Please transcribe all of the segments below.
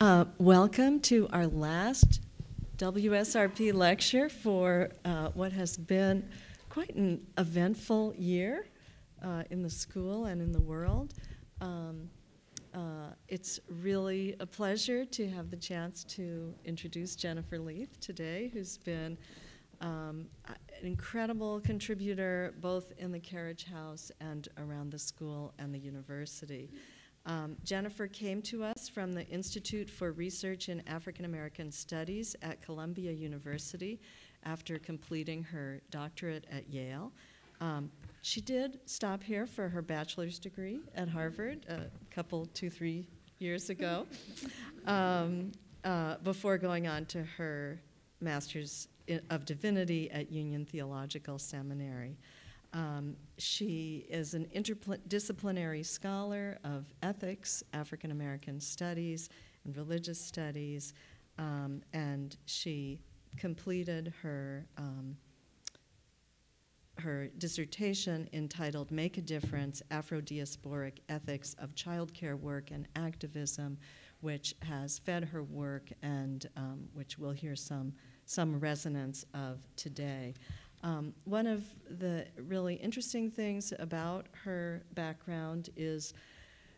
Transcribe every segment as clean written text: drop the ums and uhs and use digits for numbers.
Welcome to our last WSRP lecture for what has been quite an eventful year in the school and in the world. It's really a pleasure to have the chance to introduce Jennifer Leath today, who's been an incredible contributor both in the Carriage House and around the school and the university. Jennifer came to us from the Institute for Research in African American Studies at Columbia University after completing her doctorate at Yale. She did stop here for her bachelor's degree at Harvard a couple, 2-3 years ago, before going on to her Master's of Divinity at Union Theological Seminary. She is an interdisciplinary scholar of ethics, African American studies, and religious studies, and she completed her dissertation entitled Make a Difference, Afro-Diasporic Ethics of Childcare Work and Activism, which has fed her work and which we'll hear some resonance of today. One of the really interesting things about her background is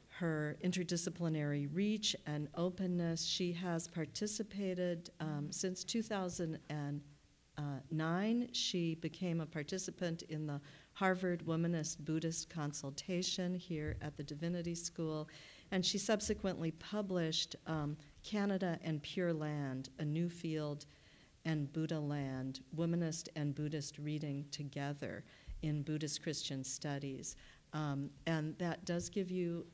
her interdisciplinary reach and openness. She has participated since 2009. She became a participant in the Harvard Womanist Buddhist Consultation here at the Divinity School, and she subsequently published Canada and Pure Land, a New Field and Buddha Land, Womanist and Buddhist Reading Together in Buddhist Christian Studies. And that does give you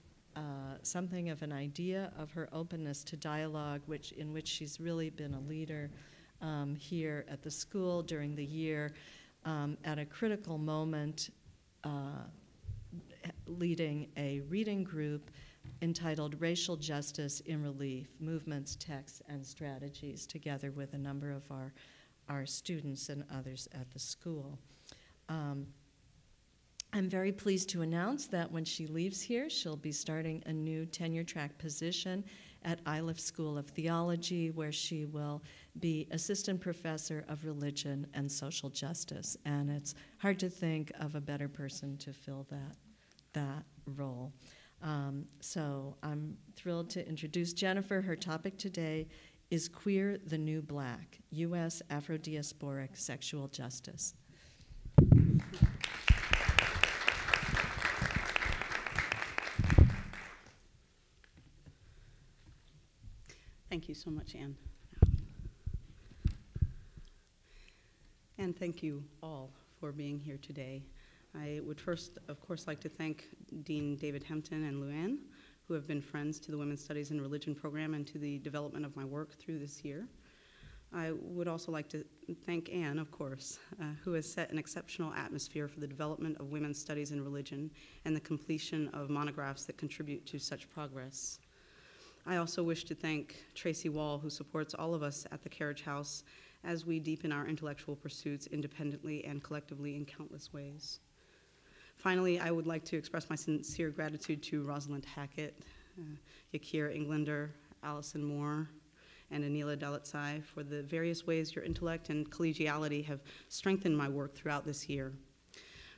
something of an idea of her openness to dialogue, in which she's really been a leader here at the school during the year at a critical moment, leading a reading group entitled Racial Justice in Relief, Movements, Texts, and Strategies, together with a number of our students and others at the school. I'm very pleased to announce that when she leaves here, she'll be starting a new tenure-track position at Leath School of Theology, where she will be Assistant Professor of Religion and Social Justice. And it's hard to think of a better person to fill that role. So I'm thrilled to introduce Jennifer. Her topic today is Queer the New Black, U.S. Afro-Diasporic Sexual Justice. Thank you so much, Anne. And thank you all for being here today. I would first, of course, like to thank Dean David Hempton and Luann, who have been friends to the Women's Studies and Religion program and to the development of my work through this year. I would also like to thank Anne, of course, who has set an exceptional atmosphere for the development of women's studies and religion and the completion of monographs that contribute to such progress. I also wish to thank Tracy Wall, who supports all of us at the Carriage House as we deepen our intellectual pursuits independently and collectively in countless ways. Finally, I would like to express my sincere gratitude to Rosalind Hackett, Yakir Englander, Allison Moore, and Anila Dalitsai for the various ways your intellect and collegiality have strengthened my work throughout this year.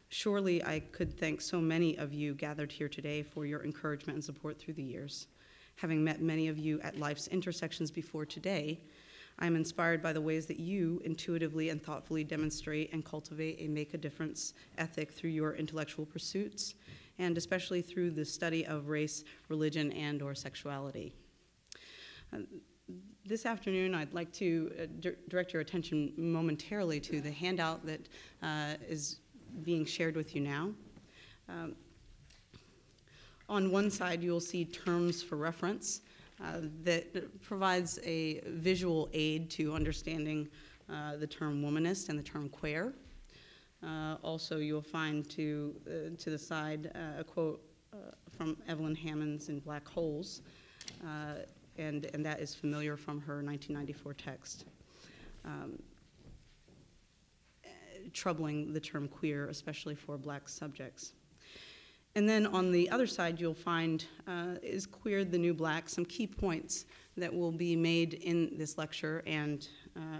Surely I could thank so many of you gathered here today for your encouragement and support through the years. Having met many of you at life's intersections before today, I am inspired by the ways that you intuitively and thoughtfully demonstrate and cultivate a make a difference ethic through your intellectual pursuits, and especially through the study of race, religion, and/or sexuality. This afternoon, I'd like to direct your attention momentarily to the handout that is being shared with you now. On one side, you'll see terms for reference that provides a visual aid to understanding the term womanist and the term queer. Also, you'll find to the side a quote from Evelyn Hammond's in Black Holes, and that is familiar from her 1994 text, troubling the term queer, especially for Black subjects. And then on the other side, you'll find is Queer the New Black, some key points that will be made in this lecture, and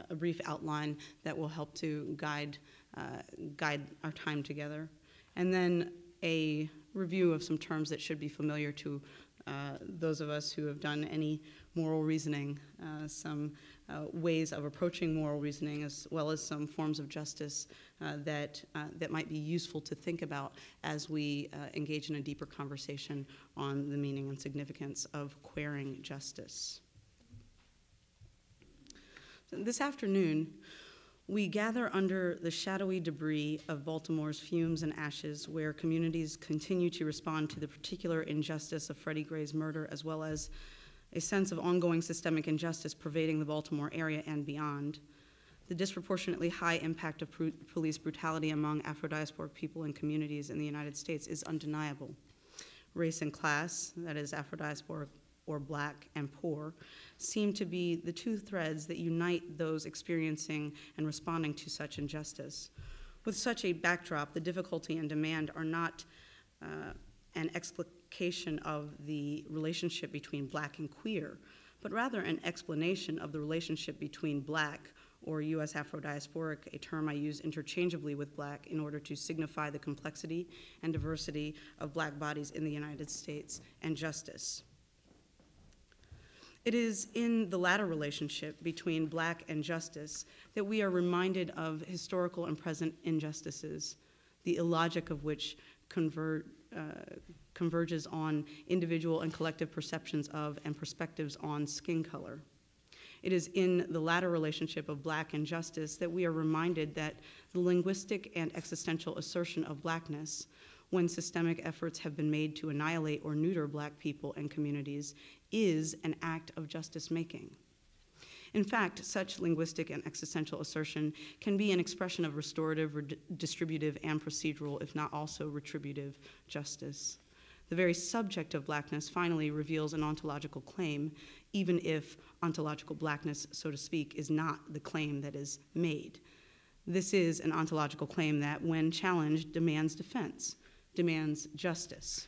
a brief outline that will help to guide our time together. And then a review of some terms that should be familiar to those of us who have done any moral reasoning, some ways of approaching moral reasoning, as well as some forms of justice that might be useful to think about as we engage in a deeper conversation on the meaning and significance of queering justice. So this afternoon, we gather under the shadowy debris of Baltimore's fumes and ashes, where communities continue to respond to the particular injustice of Freddie Gray's murder, as well as a sense of ongoing systemic injustice pervading the Baltimore area and beyond. The disproportionately high impact of police brutality among Afro-Diasporic people and communities in the United States is undeniable. Race and class, that is Afro-Diasporic or Black and poor, seem to be the two threads that unite those experiencing and responding to such injustice. With such a backdrop, the difficulty and demand are not an explication of the relationship between Black and queer, but rather an explanation of the relationship between Black, or U.S. Afro-Diasporic, a term I use interchangeably with Black in order to signify the complexity and diversity of Black bodies in the United States, and justice. It is in the latter relationship between Black and justice that we are reminded of historical and present injustices, the illogic of which converges on individual and collective perceptions of and perspectives on skin color. It is in the latter relationship of Black and justice that we are reminded that the linguistic and existential assertion of Blackness, when systemic efforts have been made to annihilate or neuter Black people and communities, is an act of justice-making. In fact, such linguistic and existential assertion can be an expression of restorative, distributive, and procedural, if not also retributive, justice. The very subject of Blackness finally reveals an ontological claim, even if ontological Blackness, so to speak, is not the claim that is made. This is an ontological claim that, when challenged, demands defense, demands justice.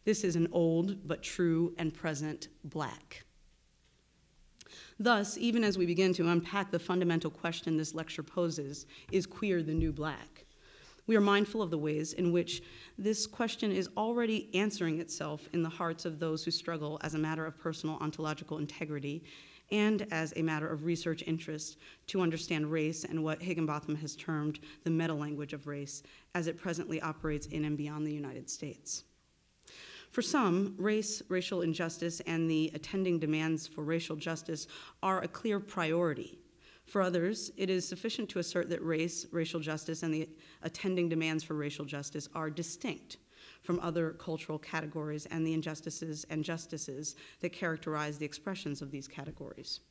This is an old but true and present Black. Thus, even as we begin to unpack the fundamental question this lecture poses, is queer the new Black? We are mindful of the ways in which this question is already answering itself in the hearts of those who struggle as a matter of personal ontological integrity and as a matter of research interest to understand race and what Higginbotham has termed the meta-language of race as it presently operates in and beyond the United States. For some, race, racial injustice, and the attending demands for racial justice are a clear priority. For others, it is sufficient to assert that race, racial justice, and the attending demands for racial justice are distinct from other cultural categories and the injustices and justices that characterize the expressions of these categories.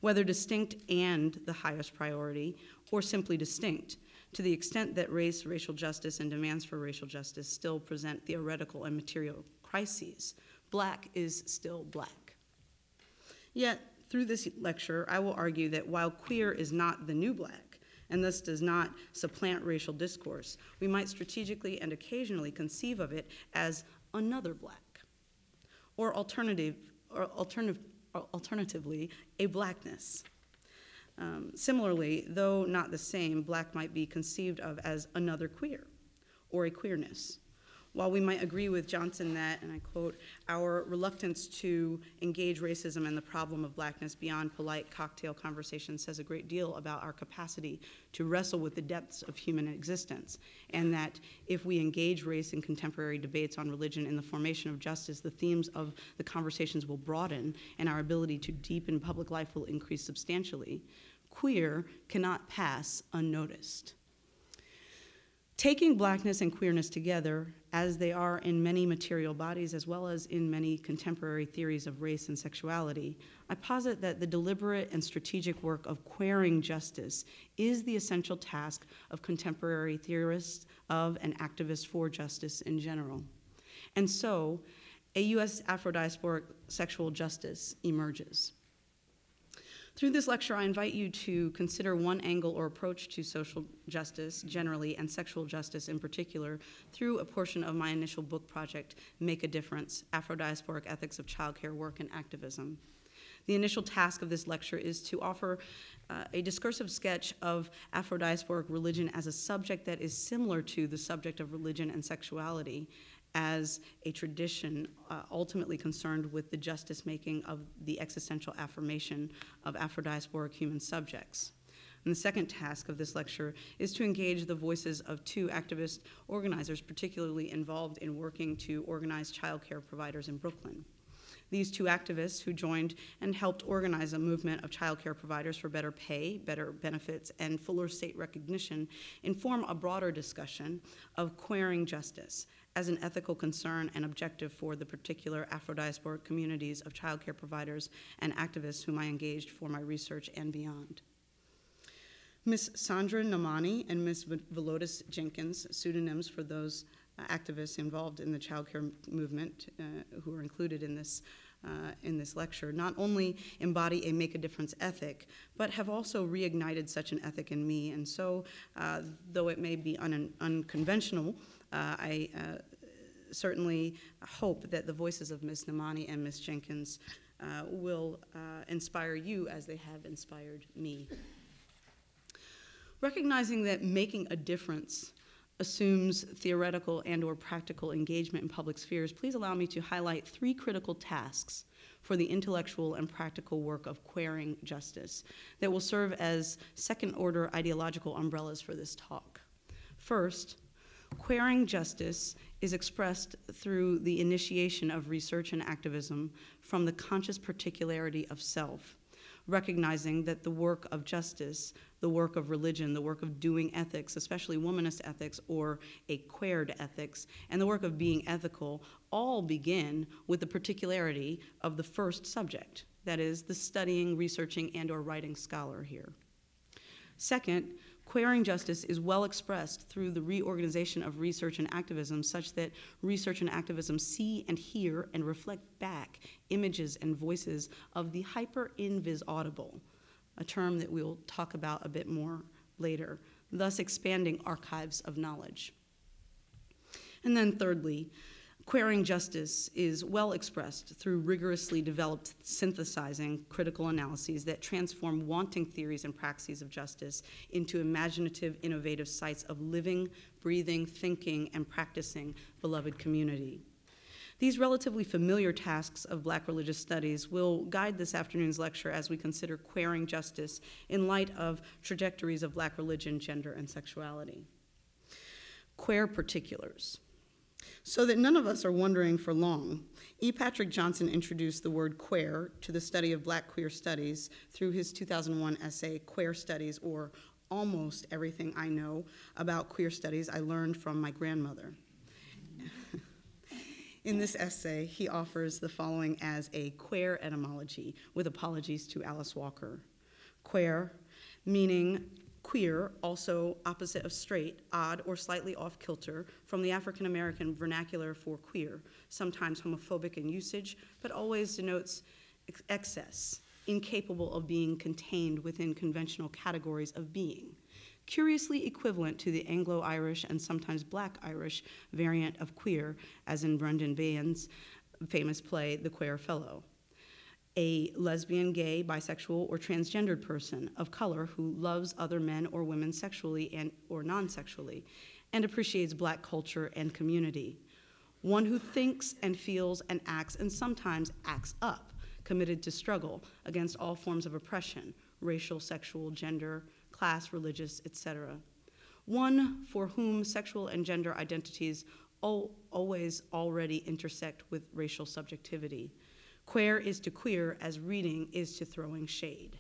Whether distinct and the highest priority, or simply distinct, to the extent that race, racial justice, and demands for racial justice still present theoretical and material crises, Black is still Black. Yet, through this lecture, I will argue that while queer is not the new Black, and thus does not supplant racial discourse, we might strategically and occasionally conceive of it as another Black, or alternatively, a Blackness. Similarly, though not the same, Black might be conceived of as another queer, or a queerness. While we might agree with Johnson that, and I quote, our reluctance to engage racism and the problem of Blackness beyond polite cocktail conversation says a great deal about our capacity to wrestle with the depths of human existence, and that if we engage race in contemporary debates on religion in the formation of justice, the themes of the conversations will broaden and our ability to deepen public life will increase substantially. Queer cannot pass unnoticed. Taking Blackness and queerness together, as they are in many material bodies as well as in many contemporary theories of race and sexuality, I posit that the deliberate and strategic work of queering justice is the essential task of contemporary theorists of and activists for justice in general. And so, a U.S. Afro-Diasporic sexual justice emerges. Through this lecture, I invite you to consider one angle or approach to social justice generally and sexual justice in particular through a portion of my initial book project, Make a Difference, Afro-Diasporic Ethics of Childcare Work and Activism. The initial task of this lecture is to offer a discursive sketch of Afro-diasporic religion as a subject that is similar to the subject of religion and sexuality as a tradition ultimately concerned with the justice-making of the existential affirmation of Afro-diasporic human subjects. And the second task of this lecture is to engage the voices of two activist organizers particularly involved in working to organize childcare providers in Brooklyn. These two activists who joined and helped organize a movement of childcare providers for better pay, better benefits, and fuller state recognition inform a broader discussion of queering justice as an ethical concern and objective for the particular Afro-diasporic communities of childcare providers and activists whom I engaged for my research and beyond. Ms. Sandra Namani and Ms. Velotis Jenkins, pseudonyms for those activists involved in the childcare movement who are included in this lecture, not only embody a make a difference ethic, but have also reignited such an ethic in me. And so, though it may be unconventional, I certainly hope that the voices of Ms. Namani and Ms. Jenkins will inspire you as they have inspired me. Recognizing that making a difference assumes theoretical and or practical engagement in public spheres, please allow me to highlight three critical tasks for the intellectual and practical work of queering justice that will serve as second-order ideological umbrellas for this talk. First, queering justice is expressed through the initiation of research and activism from the conscious particularity of self, recognizing that the work of justice, the work of religion, the work of doing ethics, especially womanist ethics or a queered ethics, and the work of being ethical all begin with the particularity of the first subject, that is, the studying, researching, and or writing scholar here. Second, queering justice is well expressed through the reorganization of research and activism such that research and activism see and hear and reflect back images and voices of the hyper-invis-audible, a term that we'll talk about a bit more later, thus expanding archives of knowledge. And then thirdly, queering justice is well expressed through rigorously developed synthesizing critical analyses that transform wanting theories and praxes of justice into imaginative, innovative sites of living, breathing, thinking, and practicing beloved community. These relatively familiar tasks of Black religious studies will guide this afternoon's lecture as we consider queering justice in light of trajectories of Black religion, gender, and sexuality. Queer particulars. So that none of us are wondering for long, E. Patrick Johnson introduced the word queer to the study of Black queer studies through his 2001 essay, Queer Studies, or Almost Everything I Know About Queer Studies I Learned from My Grandmother. In this essay, he offers the following as a queer etymology, with apologies to Alice Walker. Queer, meaning queer, also opposite of straight, odd, or slightly off-kilter, from the African-American vernacular for queer, sometimes homophobic in usage, but always denotes excess, incapable of being contained within conventional categories of being, curiously equivalent to the Anglo-Irish and sometimes Black Irish variant of queer, as in Brendan Behan's famous play, The Queer Fellow. A lesbian, gay, bisexual, or transgendered person of color who loves other men or women sexually and or non-sexually and appreciates Black culture and community. One who thinks and feels and acts and sometimes acts up, committed to struggle against all forms of oppression, racial, sexual, gender, class, religious, etc. One for whom sexual and gender identities always already intersect with racial subjectivity. Queer is to queer as reading is to throwing shade.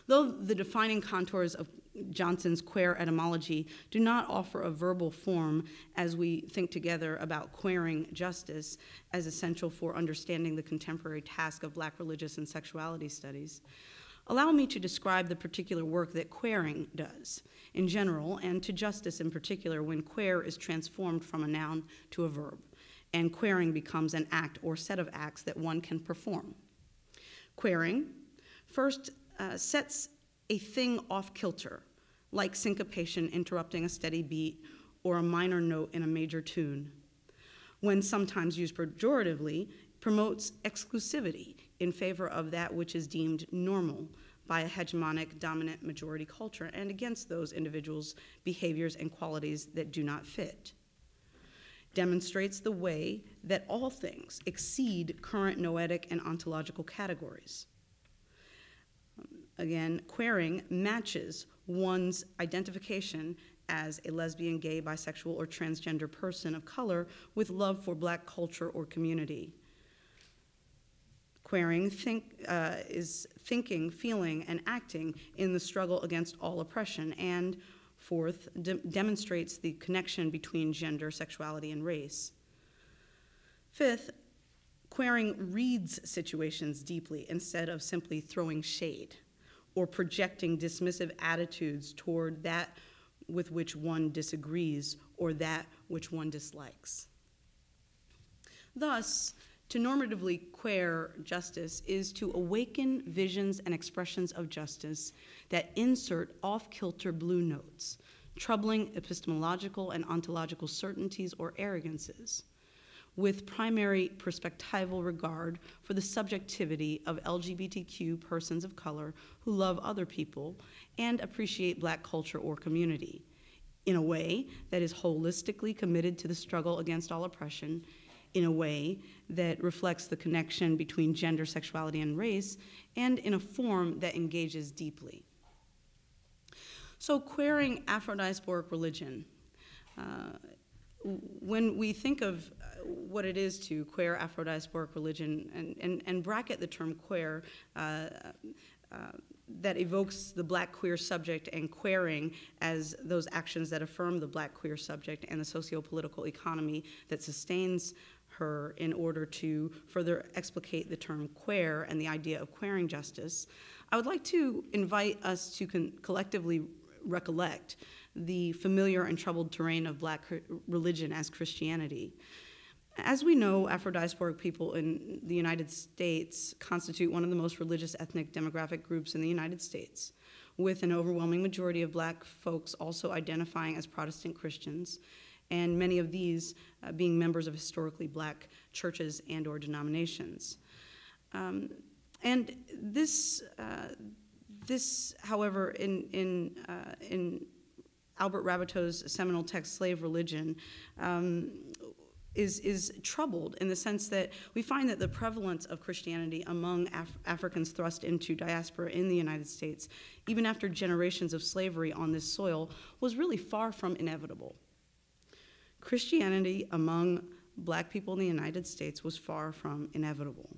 Though the defining contours of Johnson's queer etymology do not offer a verbal form as we think together about queering justice as essential for understanding the contemporary task of Black religious and sexuality studies, allow me to describe the particular work that queering does in general and to justice in particular when queer is transformed from a noun to a verb, and queering becomes an act or set of acts that one can perform. Queering, first, sets a thing off kilter, like syncopation interrupting a steady beat or a minor note in a major tune. When sometimes used pejoratively, promotes exclusivity in favor of that which is deemed normal by a hegemonic dominant majority culture and against those individuals' behaviors and qualities that do not fit. Demonstrates the way that all things exceed current noetic and ontological categories. Again, queering matches one's identification as a lesbian, gay, bisexual, or transgender person of color with love for Black culture or community. Queering is thinking, feeling, and acting in the struggle against all oppression, and fourth, demonstrates the connection between gender, sexuality, and race. Fifth, queering reads situations deeply instead of simply throwing shade or projecting dismissive attitudes toward that with which one disagrees or that which one dislikes. Thus, to normatively queer justice is to awaken visions and expressions of justice that insert off-kilter blue notes, troubling epistemological and ontological certainties or arrogances, with primary perspectival regard for the subjectivity of LGBTQ persons of color who love other people and appreciate Black culture or community, in a way that is holistically committed to the struggle against all oppression, in a way that reflects the connection between gender, sexuality, and race, and in a form that engages deeply. So queering Afro-Diasporic religion, when we think of what it is to queer Afro-Diasporic religion and bracket the term queer, that evokes the Black queer subject, and queering as those actions that affirm the Black queer subject and the socio-political economy that sustains her in order to further explicate the term queer and the idea of queering justice, I would like to invite us to collectively recollect the familiar and troubled terrain of Black religion as Christianity. As we know, Afro-Diasporic people in the United States constitute one of the most religious ethnic demographic groups in the United States, with an overwhelming majority of Black folks also identifying as Protestant Christians, and many of these being members of historically Black churches and or denominations. And this, however, in Albert Raboteau's seminal text, Slave Religion, is troubled in the sense that we find that the prevalence of Christianity among Africans thrust into diaspora in the United States, even after generations of slavery on this soil, was really far from inevitable. Christianity among Black people in the United States was far from inevitable.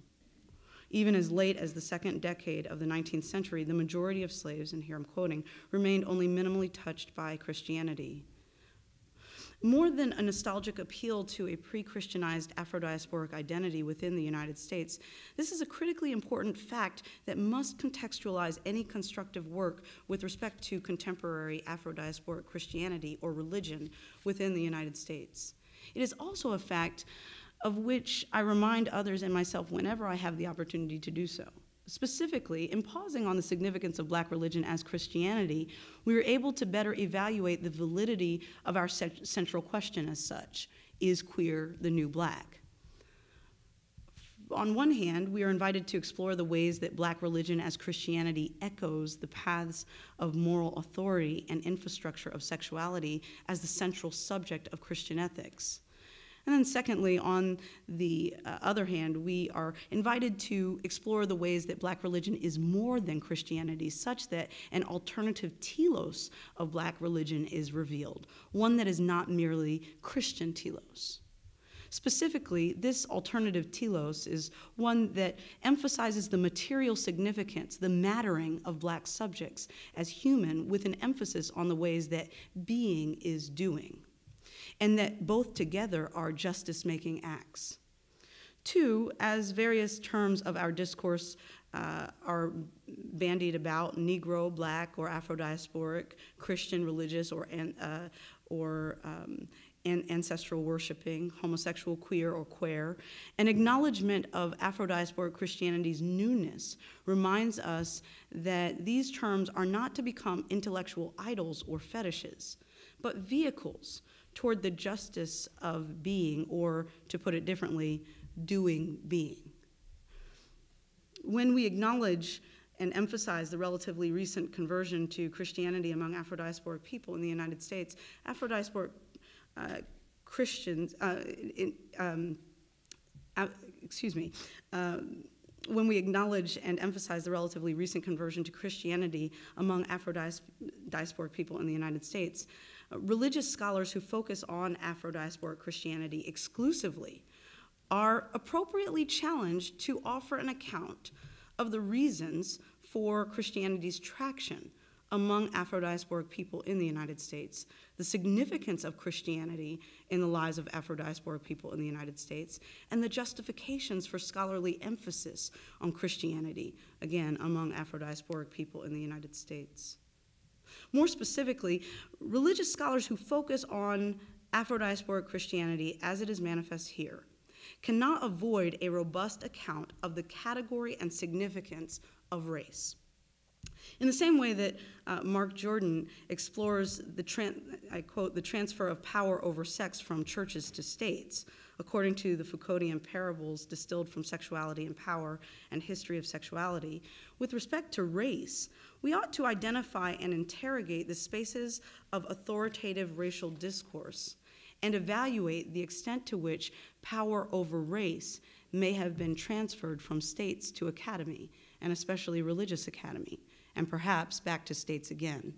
Even as late as the second decade of the 19th century, the majority of slaves, and here I'm quoting, remained only minimally touched by Christianity. More than a nostalgic appeal to a pre-Christianized Afro-diasporic identity within the United States, this is a critically important fact that must contextualize any constructive work with respect to contemporary Afro-diasporic Christianity or religion within the United States. It is also a fact of which I remind others and myself whenever I have the opportunity to do so. Specifically, in pausing on the significance of Black religion as Christianity, we were able to better evaluate the validity of our central question as such: is queer the new Black? On one hand, we are invited to explore the ways that Black religion as Christianity echoes the paths of moral authority and infrastructure of sexuality as the central subject of Christian ethics. And then secondly, on the other hand, we are invited to explore the ways that Black religion is more than Christianity, such that an alternative telos of Black religion is revealed, one that is not merely Christian telos. Specifically, this alternative telos is one that emphasizes the material significance, the mattering of Black subjects as human, with an emphasis on the ways that being is doing, and that both together are justice-making acts. Two, as various terms of our discourse are bandied about, Negro, Black, or Afro-diasporic, Christian, religious, or and ancestral worshiping, homosexual, queer, or queer. An acknowledgement of Afro-Diasporic Christianity's newness reminds us that these terms are not to become intellectual idols or fetishes, but vehicles toward the justice of being, or to put it differently, doing being. When we acknowledge and emphasize the relatively recent conversion to Christianity among Afro-Diasporic people in the United States, Afro-Diasporic Christians, when we acknowledge and emphasize the relatively recent conversion to Christianity among Afro-Diasporic people in the United States, religious scholars who focus on Afro-Diasporic Christianity exclusively are appropriately challenged to offer an account of the reasons for Christianity's traction among Afro-Diasporic people in the United States, the significance of Christianity in the lives of Afro-Diasporic people in the United States, and the justifications for scholarly emphasis on Christianity, again, among Afro-Diasporic people in the United States. More specifically, religious scholars who focus on Afro-Diasporic Christianity as it is manifest here cannot avoid a robust account of the category and significance of race. In the same way that Mark Jordan explores I quote, the transfer of power over sex from churches to states, according to the Foucauldian parables distilled from Sexuality and Power and History of Sexuality, with respect to race, we ought to identify and interrogate the spaces of authoritative racial discourse and evaluate the extent to which power over race may have been transferred from states to academy, and especially religious academy, and perhaps back to states again.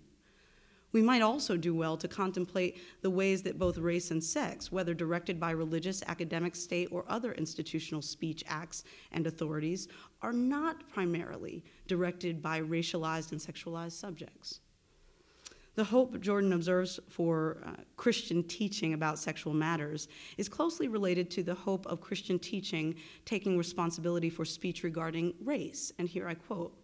We might also do well to contemplate the ways that both race and sex, whether directed by religious, academic, state, or other institutional speech acts and authorities, are not primarily directed by racialized and sexualized subjects. The hope Jordan observes for Christian teaching about sexual matters is closely related to the hope of Christian teaching taking responsibility for speech regarding race. And here I quote,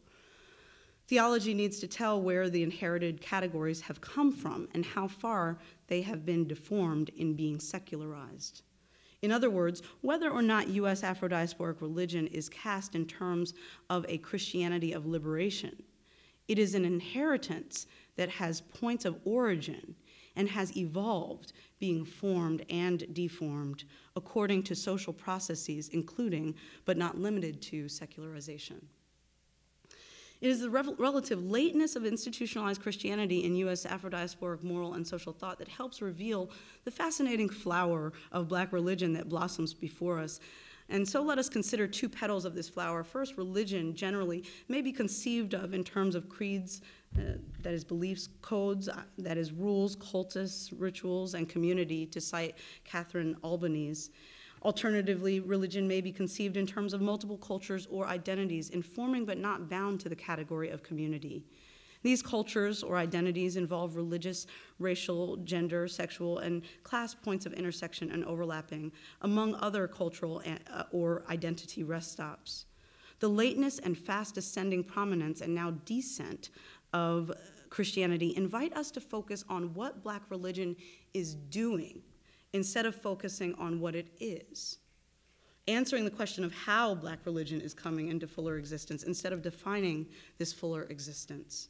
"Theology needs to tell where the inherited categories have come from and how far they have been deformed in being secularized. In other words, whether or not U.S. Afro-Diasporic religion is cast in terms of a Christianity of liberation, it is an inheritance that has points of origin and has evolved, being formed and deformed according to social processes, including, but not limited to, secularization. It is the relative lateness of institutionalized Christianity in U.S. Afro-Diasporic moral and social thought that helps reveal the fascinating flower of Black religion that blossoms before us. And so let us consider two petals of this flower. First, religion generally may be conceived of in terms of creeds, that is beliefs, codes, that is rules, cultus, rituals, and community, to cite Catherine Albanese. Alternatively, religion may be conceived in terms of multiple cultures or identities, informing but not bound to the category of community. These cultures or identities involve religious, racial, gender, sexual, and class points of intersection and overlapping, among other cultural or identity rest stops. The lateness and fast ascending prominence and now descent of Christianity invite us to focus on what Black religion is doing instead of focusing on what it is. Answering the question of how Black religion is coming into fuller existence instead of defining this fuller existence.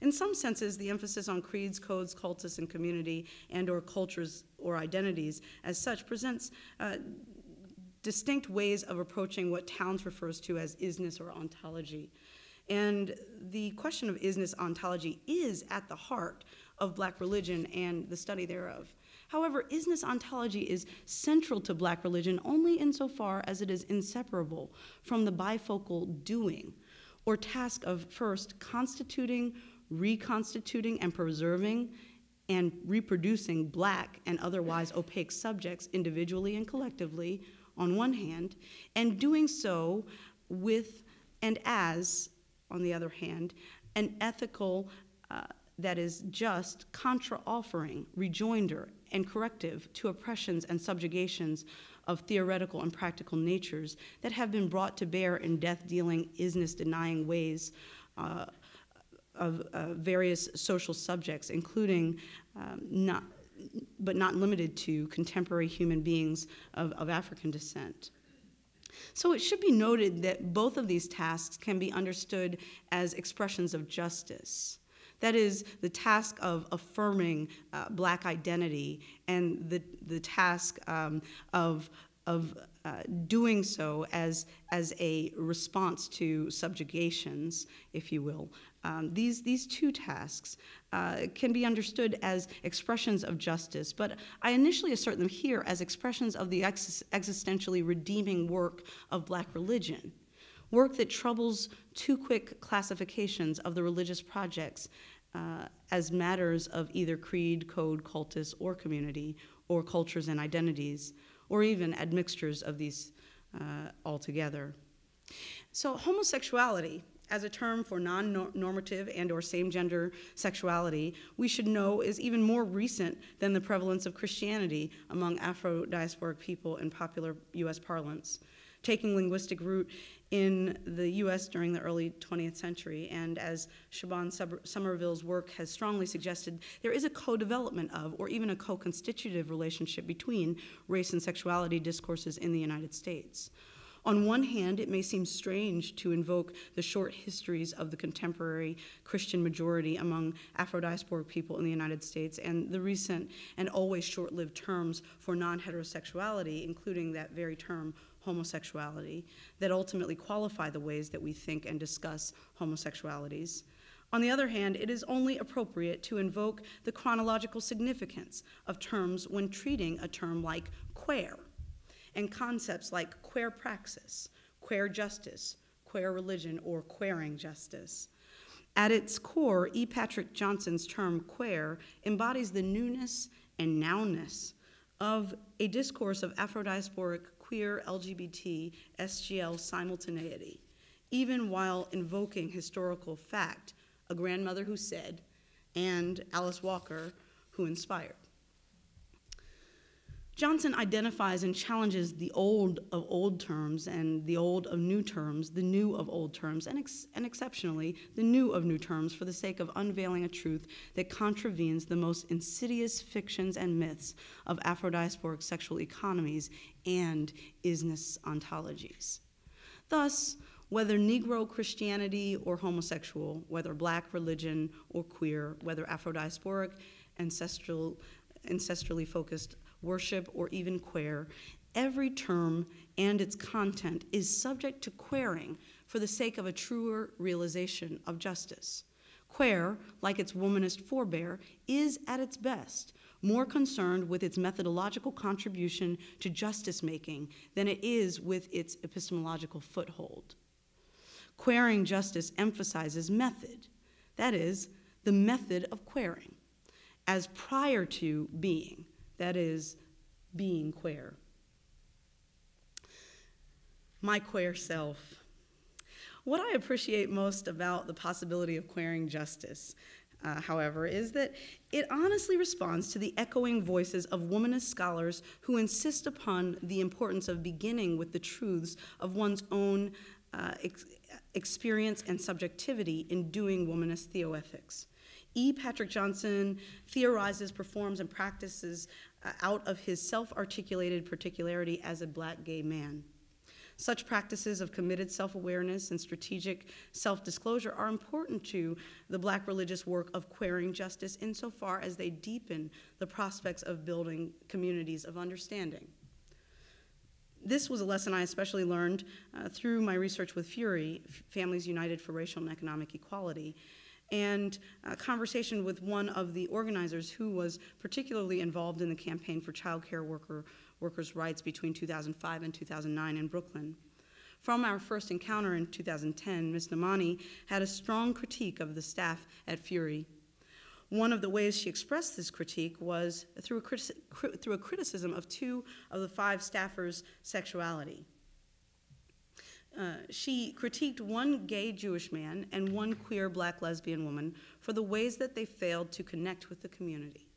In some senses, the emphasis on creeds, codes, cultus, and community and or cultures or identities as such presents distinct ways of approaching what Towns refers to as isness or ontology. And the question of isness ontology is at the heart of Black religion and the study thereof. However, isness ontology is central to Black religion only insofar as it is inseparable from the bifocal doing, or task of first constituting, reconstituting, and preserving and reproducing Black and otherwise opaque subjects individually and collectively on one hand, and doing so with and as, on the other hand, an ethical that is just contra-offering, rejoinder, and corrective to oppressions and subjugations of theoretical and practical natures that have been brought to bear in death-dealing, isness-denying ways of various social subjects, including but not limited to, contemporary human beings of African descent. So it should be noted that both of these tasks can be understood as expressions of justice. That is, the task of affirming Black identity and the task of doing so as a response to subjugations, if you will. These two tasks can be understood as expressions of justice, but I initially assert them here as expressions of the existentially redeeming work of Black religion, work that troubles too quick classifications of the religious projects as matters of either creed, code, cultus, or community, or cultures and identities, or even admixtures of these altogether. So homosexuality, as a term for non-normative and or same-gender sexuality, we should know is even more recent than the prevalence of Christianity among Afro-Diasporic people in popular U.S. parlance, taking linguistic root in the U.S. during the early 20th century. And as Siobhan Somerville's work has strongly suggested, there is a co-development of, or even a co-constitutive relationship between race and sexuality discourses in the United States. On one hand, it may seem strange to invoke the short histories of the contemporary Christian majority among Afro-Diasporic people in the United States and the recent and always short-lived terms for non-heterosexuality, including that very term, homosexuality, that ultimately qualify the ways that we think and discuss homosexualities. On the other hand, it is only appropriate to invoke the chronological significance of terms when treating a term like queer, and concepts like queer praxis, queer justice, queer religion, or queering justice. At its core, E. Patrick Johnson's term queer embodies the newness and nowness of a discourse of Afro-diasporic queer LGBT SGL simultaneity, even while invoking historical fact, a grandmother who said, and Alice Walker who inspired. Johnson identifies and challenges the old of old terms and the old of new terms, the new of old terms, and exceptionally, the new of new terms for the sake of unveiling a truth that contravenes the most insidious fictions and myths of Afro-diasporic sexual economies and isness ontologies. Thus, whether Negro Christianity or homosexual, whether Black religion or queer, whether Afro-diasporic, ancestrally focused worship, or even queer, every term and its content is subject to queering for the sake of a truer realization of justice. Queer, like its womanist forebear, is at its best more concerned with its methodological contribution to justice-making than it is with its epistemological foothold. Queering justice emphasizes method, that is, the method of queering, as prior to being, that is, being queer. My queer self. What I appreciate most about the possibility of queering justice, however, is that it honestly responds to the echoing voices of womanist scholars who insist upon the importance of beginning with the truths of one's own experience and subjectivity in doing womanist theoethics. E. Patrick Johnson theorizes, performs, and practices out of his self-articulated particularity as a Black gay man. Such practices of committed self-awareness and strategic self-disclosure are important to the Black religious work of queering justice insofar as they deepen the prospects of building communities of understanding. This was a lesson I especially learned through my research with FURY, Families United for Racial and Economic Equality, and a conversation with one of the organizers who was particularly involved in the campaign for child care workers' rights between 2005 and 2009 in Brooklyn. From our first encounter in 2010, Ms. Namani had a strong critique of the staff at FURY. One of the ways she expressed this critique was through a criticism of 2 of the 5 staffers' sexuality. She critiqued one gay Jewish man and one queer Black lesbian woman for the ways that they failed to connect with the community.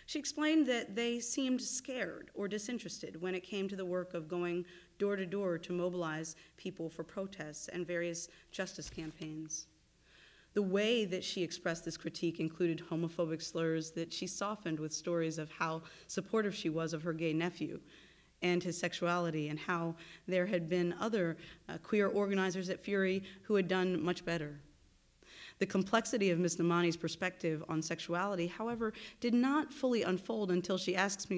She explained that they seemed scared or disinterested when it came to the work of going door to door to mobilize people for protests and various justice campaigns. The way that she expressed this critique included homophobic slurs that she softened with stories of how supportive she was of her gay nephew and his sexuality, and how there had been other queer organizers at Fury who had done much better. The complexity of Ms. Namani's perspective on sexuality, however, did not fully unfold until she asked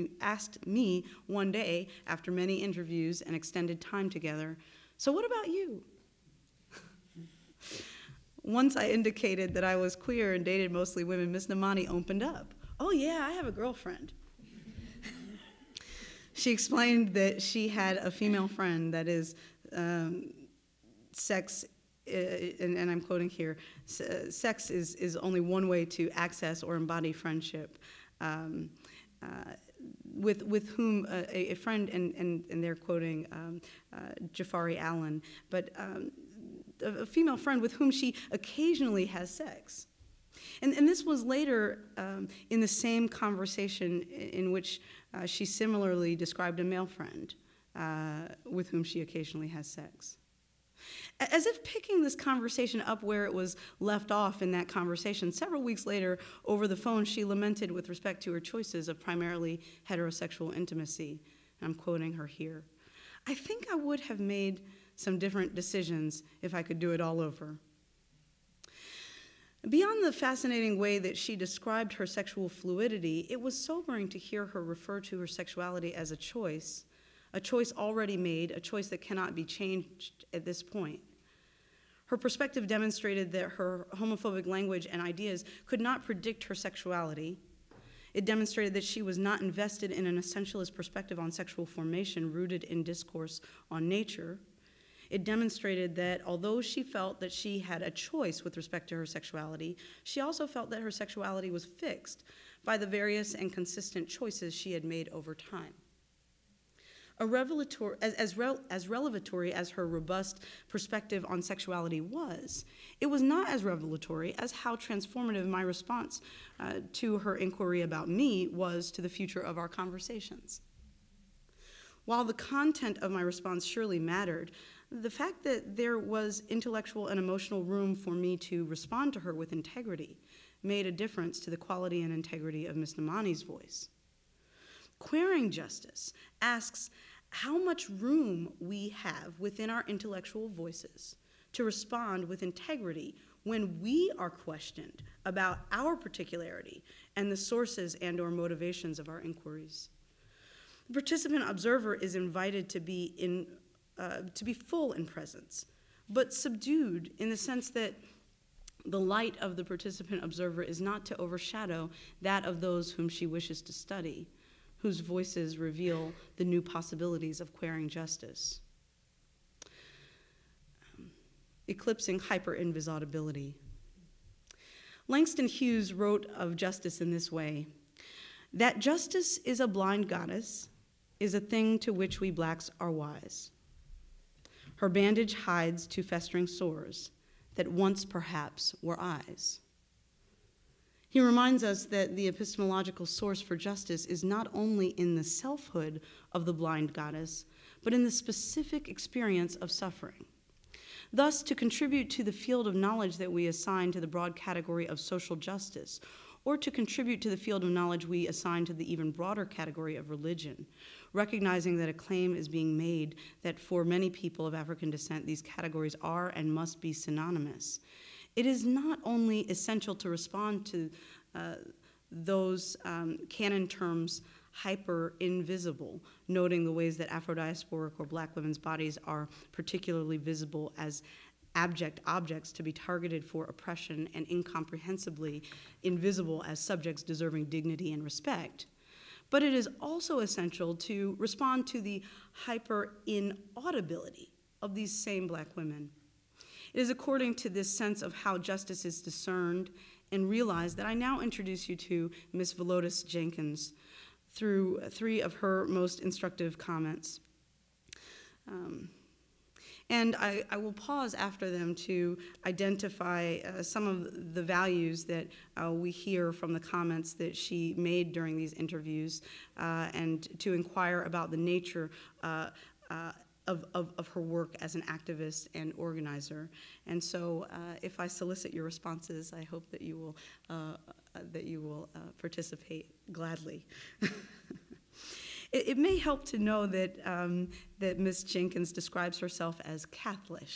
me one day, after many interviews and extended time together, "So what about you?" Once I indicated that I was queer and dated mostly women, Ms. Namani opened up. "Oh yeah, I have a girlfriend." She explained that she had a female friend that is sex, and I'm quoting here, sex is only one way to access or embody friendship, with whom a friend, and they're quoting Jafari Allen, but a female friend with whom she occasionally has sex. And this was later in the same conversation in which she similarly described a male friend with whom she occasionally has sex. As if picking this conversation up where it was left off in that conversation, several weeks later, over the phone, she lamented with respect to her choices of primarily heterosexual intimacy. I'm quoting her here. "I think I would have made some different decisions if I could do it all over." Beyond the fascinating way that she described her sexual fluidity, it was sobering to hear her refer to her sexuality as a choice already made, a choice that cannot be changed at this point. Her perspective demonstrated that her homophobic language and ideas could not predict her sexuality. It demonstrated that she was not invested in an essentialist perspective on sexual formation rooted in discourse on nature. It demonstrated that although she felt that she had a choice with respect to her sexuality, she also felt that her sexuality was fixed by the various and consistent choices she had made over time. As revelatory as her robust perspective on sexuality was, it was not as revelatory as how transformative my response to her inquiry about me was to the future of our conversations. While the content of my response surely mattered, the fact that there was intellectual and emotional room for me to respond to her with integrity made a difference to the quality and integrity of Ms. Namani's voice. Queering justice asks how much room we have within our intellectual voices to respond with integrity when we are questioned about our particularity and the sources and/or motivations of our inquiries. The participant observer is invited to be full in presence, but subdued in the sense that the light of the participant observer is not to overshadow that of those whom she wishes to study, whose voices reveal the new possibilities of queering justice. Eclipsing hyper-invisibility. Langston Hughes wrote of justice in this way: "That justice is a blind goddess is a thing to which we blacks are wise. Her bandage hides two festering sores that once perhaps were eyes." He reminds us that the epistemological source for justice is not only in the selfhood of the blind goddess, but in the specific experience of suffering. Thus, to contribute to the field of knowledge that we assign to the broad category of social justice, or to contribute to the field of knowledge we assign to the even broader category of religion, recognizing that a claim is being made that for many people of African descent, these categories are and must be synonymous. It is not only essential to respond to those canon terms hyper-invisible, noting the ways that Afro-Diasporic or Black women's bodies are particularly visible as abject objects to be targeted for oppression and incomprehensibly invisible as subjects deserving dignity and respect. But it is also essential to respond to the hyper-inaudibility of these same Black women. It is according to this sense of how justice is discerned and realized that I now introduce you to Ms. Velotis Jenkins through three of her most instructive comments. And I will pause after them to identify some of the values that we hear from the comments that she made during these interviews, and to inquire about the nature of her work as an activist and organizer. And so if I solicit your responses, I hope that you will participate gladly. It may help to know that, that Ms. Jenkins describes herself as Catholic,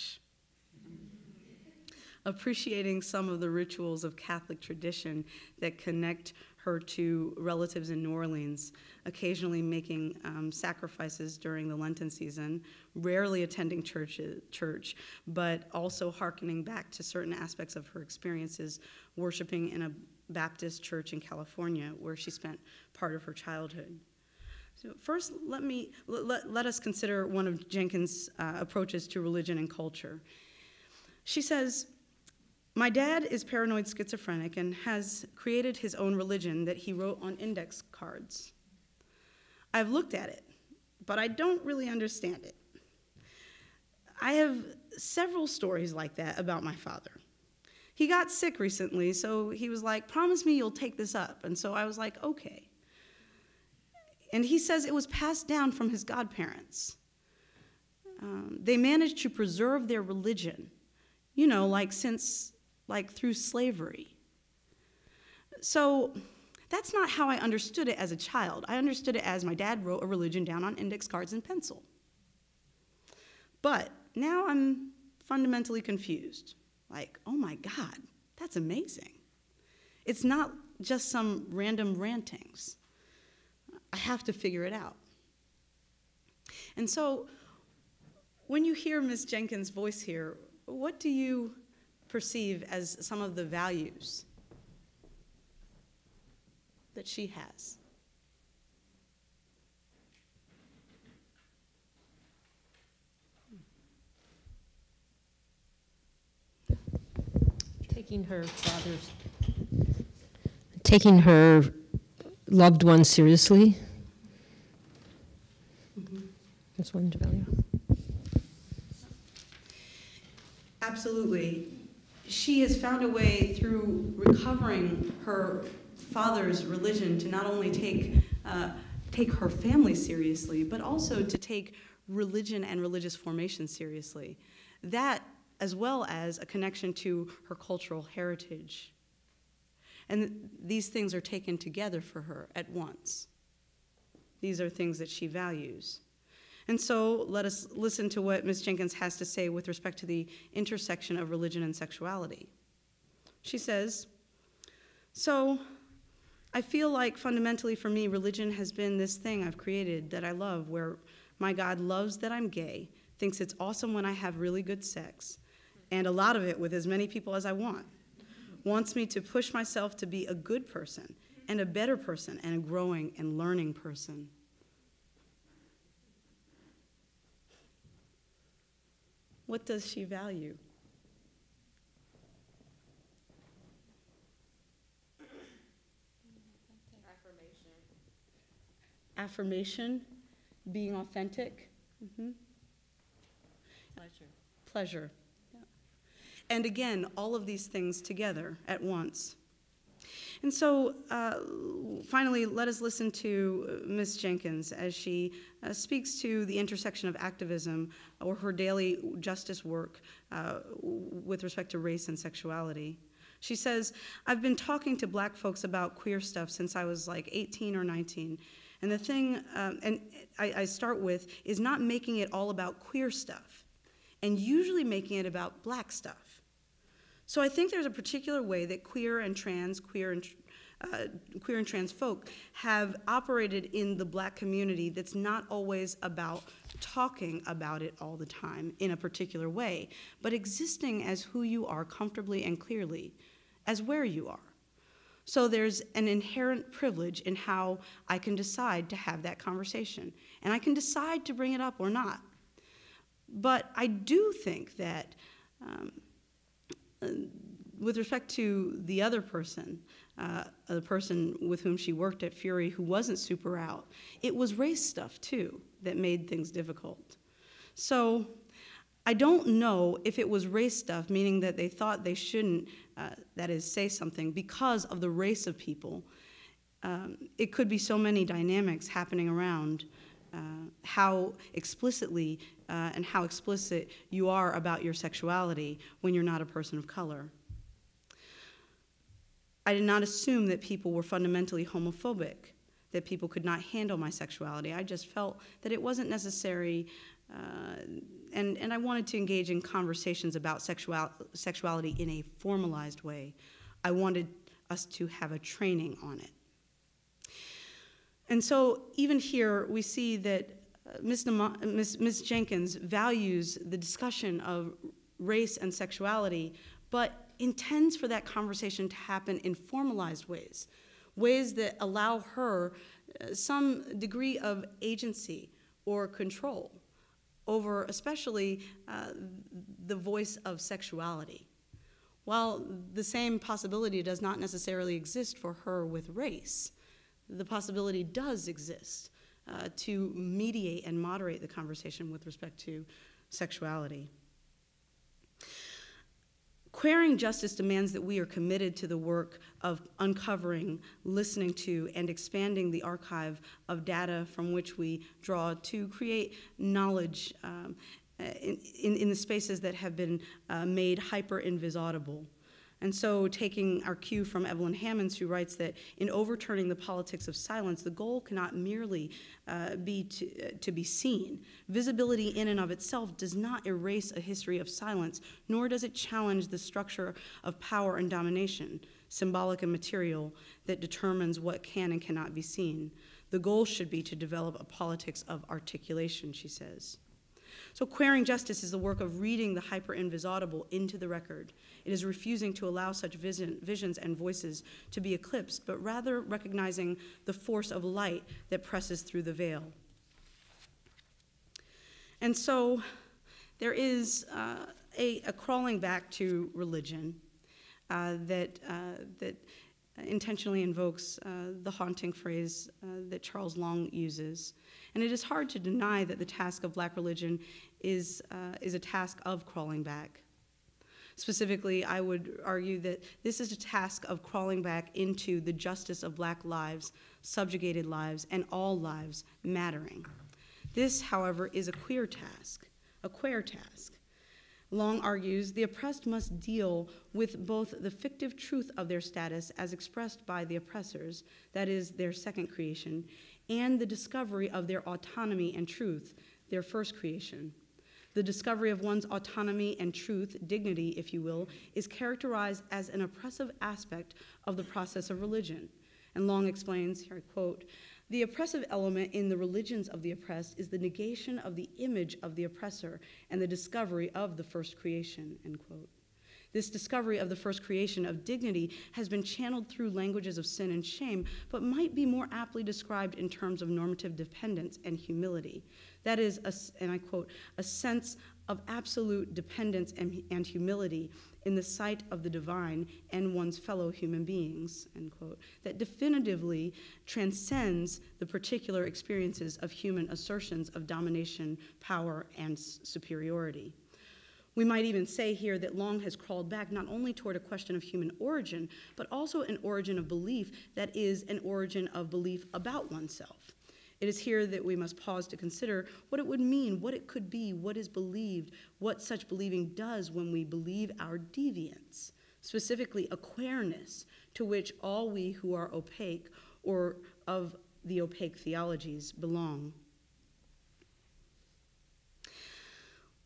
appreciating some of the rituals of Catholic tradition that connect her to relatives in New Orleans, occasionally making sacrifices during the Lenten season, rarely attending church, but also hearkening back to certain aspects of her experiences worshiping in a Baptist church in California, where she spent part of her childhood. So first, let us consider one of Jenkins' approaches to religion and culture. She says, "My dad is paranoid schizophrenic and has created his own religion that he wrote on index cards. I've looked at it, but I don't really understand it. I have several stories like that about my father. He got sick recently, so he was like, 'Promise me you'll take this up.' And so I was like, 'Okay.' And he says it was passed down from his godparents. They managed to preserve their religion, you know, like through slavery. So that's not how I understood it as a child. I understood it as my dad wrote a religion down on index cards in pencil. But now I'm fundamentally confused. Like, oh my God, that's amazing. It's not just some random rantings. I have to figure it out." And so when you hear Ms. Jenkins' voice here, what do you perceive as some of the values that she has? Taking her loved ones seriously. That's one value. Absolutely. She has found a way through recovering her father's religion to not only take her family seriously, but also to take religion and religious formation seriously. That, as well as a connection to her cultural heritage. And these things are taken together for her at once. These are things that she values. And so let us listen to what Ms. Jenkins has to say with respect to the intersection of religion and sexuality. She says, "So I feel like fundamentally for me, religion has been this thing I've created that I love, where my God loves that I'm gay, thinks it's awesome when I have really good sex, and a lot of it with as many people as I want. Wants me to push myself to be a good person and a better person and a growing and learning person." What does she value? Affirmation, being authentic. Pleasure. Yeah. And again, all of these things together at once. And so finally, let us listen to Ms. Jenkins as she speaks to the intersection of activism or her daily justice work with respect to race and sexuality. She says, "I've been talking to black folks about queer stuff since I was like 18 or 19. And the thing, I start with, is not making it all about queer stuff, and usually making it about black stuff. So I think there's a particular way that queer and trans folk have operated in the black community that's not always about talking about it all the time in a particular way, but existing as who you are comfortably and clearly, as where you are. So there's an inherent privilege in how I can decide to have that conversation, and I can decide to bring it up or not. But I do think that with respect to the other person, the person with whom she worked at Fury who wasn't super out, it was race stuff too that made things difficult. So I don't know if it was race stuff, meaning that they thought they shouldn't, that is, say something because of the race of people. It could be so many dynamics happening around how explicitly and how explicit you are about your sexuality when you're not a person of color. I did not assume that people were fundamentally homophobic, that people could not handle my sexuality. I just felt that it wasn't necessary, and I wanted to engage in conversations about sexuality in a formalized way. I wanted us to have a training on it. And so even here, we see that Ms. Jenkins values the discussion of race and sexuality, but intends for that conversation to happen in formalized ways, ways that allow her some degree of agency or control over especially the voice of sexuality. While the same possibility does not necessarily exist for her with race, the possibility does exist to mediate and moderate the conversation with respect to sexuality. Queering justice demands that we are committed to the work of uncovering, listening to, and expanding the archive of data from which we draw to create knowledge in the spaces that have been made hyper-invisaudible. And so taking our cue from Evelyn Hammonds, who writes that in overturning the politics of silence, the goal cannot merely be to be seen. Visibility in and of itself does not erase a history of silence, nor does it challenge the structure of power and domination, symbolic and material, that determines what can and cannot be seen. The goal should be to develop a politics of articulation, she says. So queering justice is the work of reading the hyper-invisaudible into the record. It is refusing to allow such visions and voices to be eclipsed, but rather recognizing the force of light that presses through the veil. And so there is a crawling back to religion that intentionally invokes the haunting phrase that Charles Long uses. And it is hard to deny that the task of Black religion is a task of crawling back. Specifically, I would argue that this is a task of crawling back into the justice of Black lives, subjugated lives, and all lives mattering. This, however, is a queer task, a queer task. Long argues the oppressed must deal with both the fictive truth of their status as expressed by the oppressors, that is, their second creation, and the discovery of their autonomy and truth, their first creation. The discovery of one's autonomy and truth, dignity, if you will, is characterized as an oppressive aspect of the process of religion. And Long explains, here I quote, "The oppressive element in the religions of the oppressed is the negation of the image of the oppressor and the discovery of the first creation," end quote. This discovery of the first creation of dignity has been channeled through languages of sin and shame, but might be more aptly described in terms of normative dependence and humility. That is, and I quote, "a sense of absolute dependence and humility in the sight of the divine and one's fellow human beings," end quote, that definitively transcends the particular experiences of human assertions of domination, power, and superiority. We might even say here that Long has crawled back not only toward a question of human origin, but also an origin of belief that is an origin of belief about oneself. It is here that we must pause to consider what it would mean, what it could be, what is believed, what such believing does when we believe our deviance, specifically a queerness to which all we who are opaque or of the opaque theologies belong.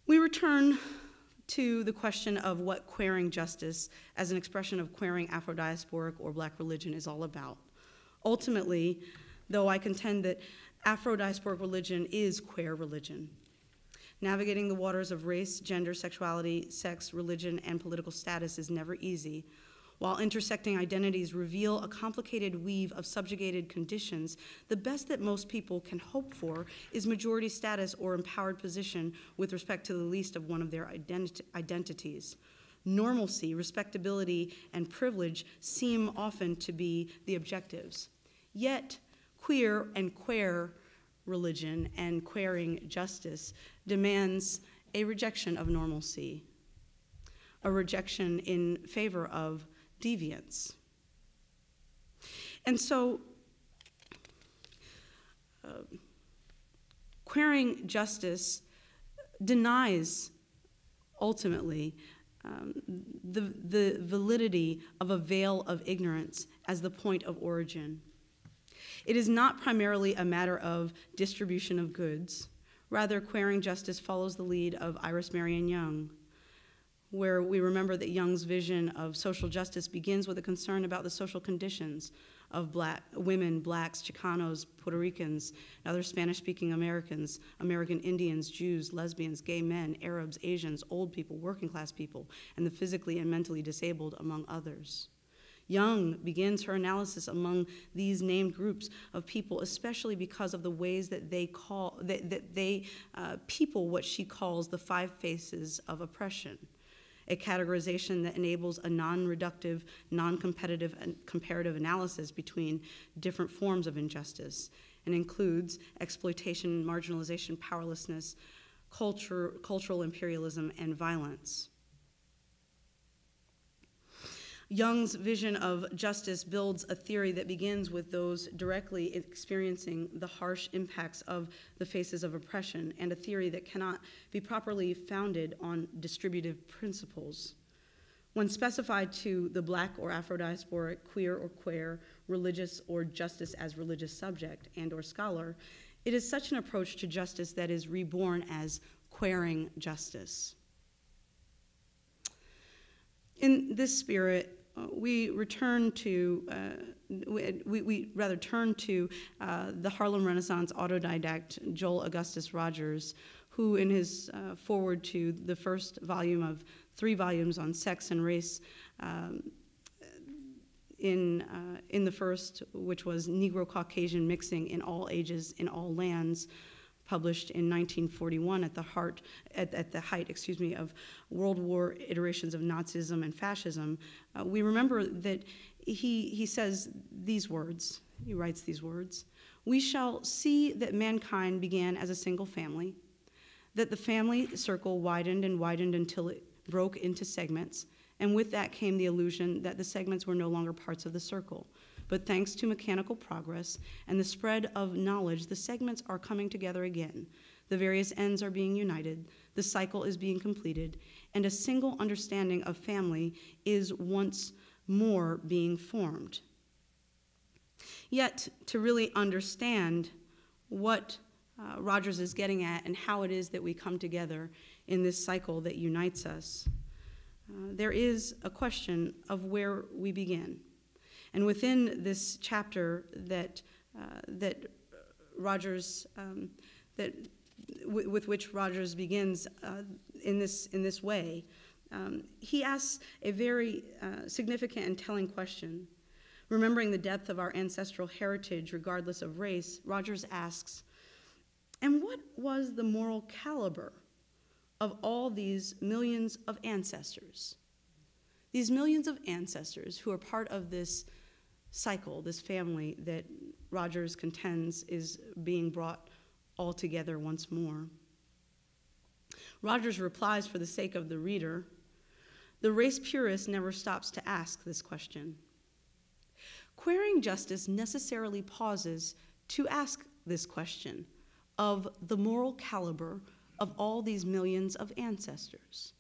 We return to the question of what queering justice as an expression of queering Afro-Diasporic or Black religion is all about. Ultimately, though I contend that Afro-Diasporic religion is queer religion. Navigating the waters of race, gender, sexuality, sex, religion, and political status is never easy. While intersecting identities reveal a complicated weave of subjugated conditions, the best that most people can hope for is majority status or empowered position with respect to the least of one of their identities. Normalcy, respectability, and privilege seem often to be the objectives. Yet, queer and queer religion and queering justice demands a rejection of normalcy, a rejection in favor of deviance. And so Queering justice denies, ultimately, the validity of a veil of ignorance as the point of origin. It is not primarily a matter of distribution of goods. Rather, queering justice follows the lead of Iris Marion Young, where we remember that Young's vision of social justice begins with a concern about the social conditions of women, blacks, Chicanos, Puerto Ricans, and other Spanish-speaking Americans, American Indians, Jews, lesbians, gay men, Arabs, Asians, old people, working class people, and the physically and mentally disabled, among others. Young begins her analysis among these named groups of people, especially because of the ways that they people what she calls the 5 faces of oppression, a categorization that enables a non-reductive, non-competitive, and comparative analysis between different forms of injustice, and includes exploitation, marginalization, powerlessness, cultural imperialism, and violence. Young's vision of justice builds a theory that begins with those directly experiencing the harsh impacts of the faces of oppression, and a theory that cannot be properly founded on distributive principles. When specified to the Black or Afro-Diasporic, queer or queer, religious or justice as religious subject and or scholar, it is such an approach to justice that is reborn as queering justice. In this spirit, we turn to the Harlem Renaissance autodidact Joel Augustus Rogers, who in his foreword to the first volume of 3 volumes on sex and race, in the first, which was Negro-Caucasian Mixing in All Ages, in All Lands, published in 1941 at the height of World War iterations of Nazism and fascism, we remember that he says these words, he writes these words: "We shall see that mankind began as a single family, that the family circle widened and widened until it broke into segments, and with that came the illusion that the segments were no longer parts of the circle. But thanks to mechanical progress and the spread of knowledge, the segments are coming together again. The various ends are being united, the cycle is being completed, and a single understanding of family is once more being formed." Yet, to really understand what Rogers is getting at and how it is that we come together in this cycle that unites us, there is a question of where we begin. And within this chapter with which Rogers begins in this way, he asks a very significant and telling question. Remembering the depth of our ancestral heritage, regardless of race, Rogers asks, "And what was the moral caliber of all these millions of ancestors?" These millions of ancestors who are part of this cycle, this family that Rogers contends is being brought all together once more. Rogers replies, for the sake of the reader, "The race purist never stops to ask this question." Queering justice necessarily pauses to ask this question of the moral caliber of all these millions of ancestors,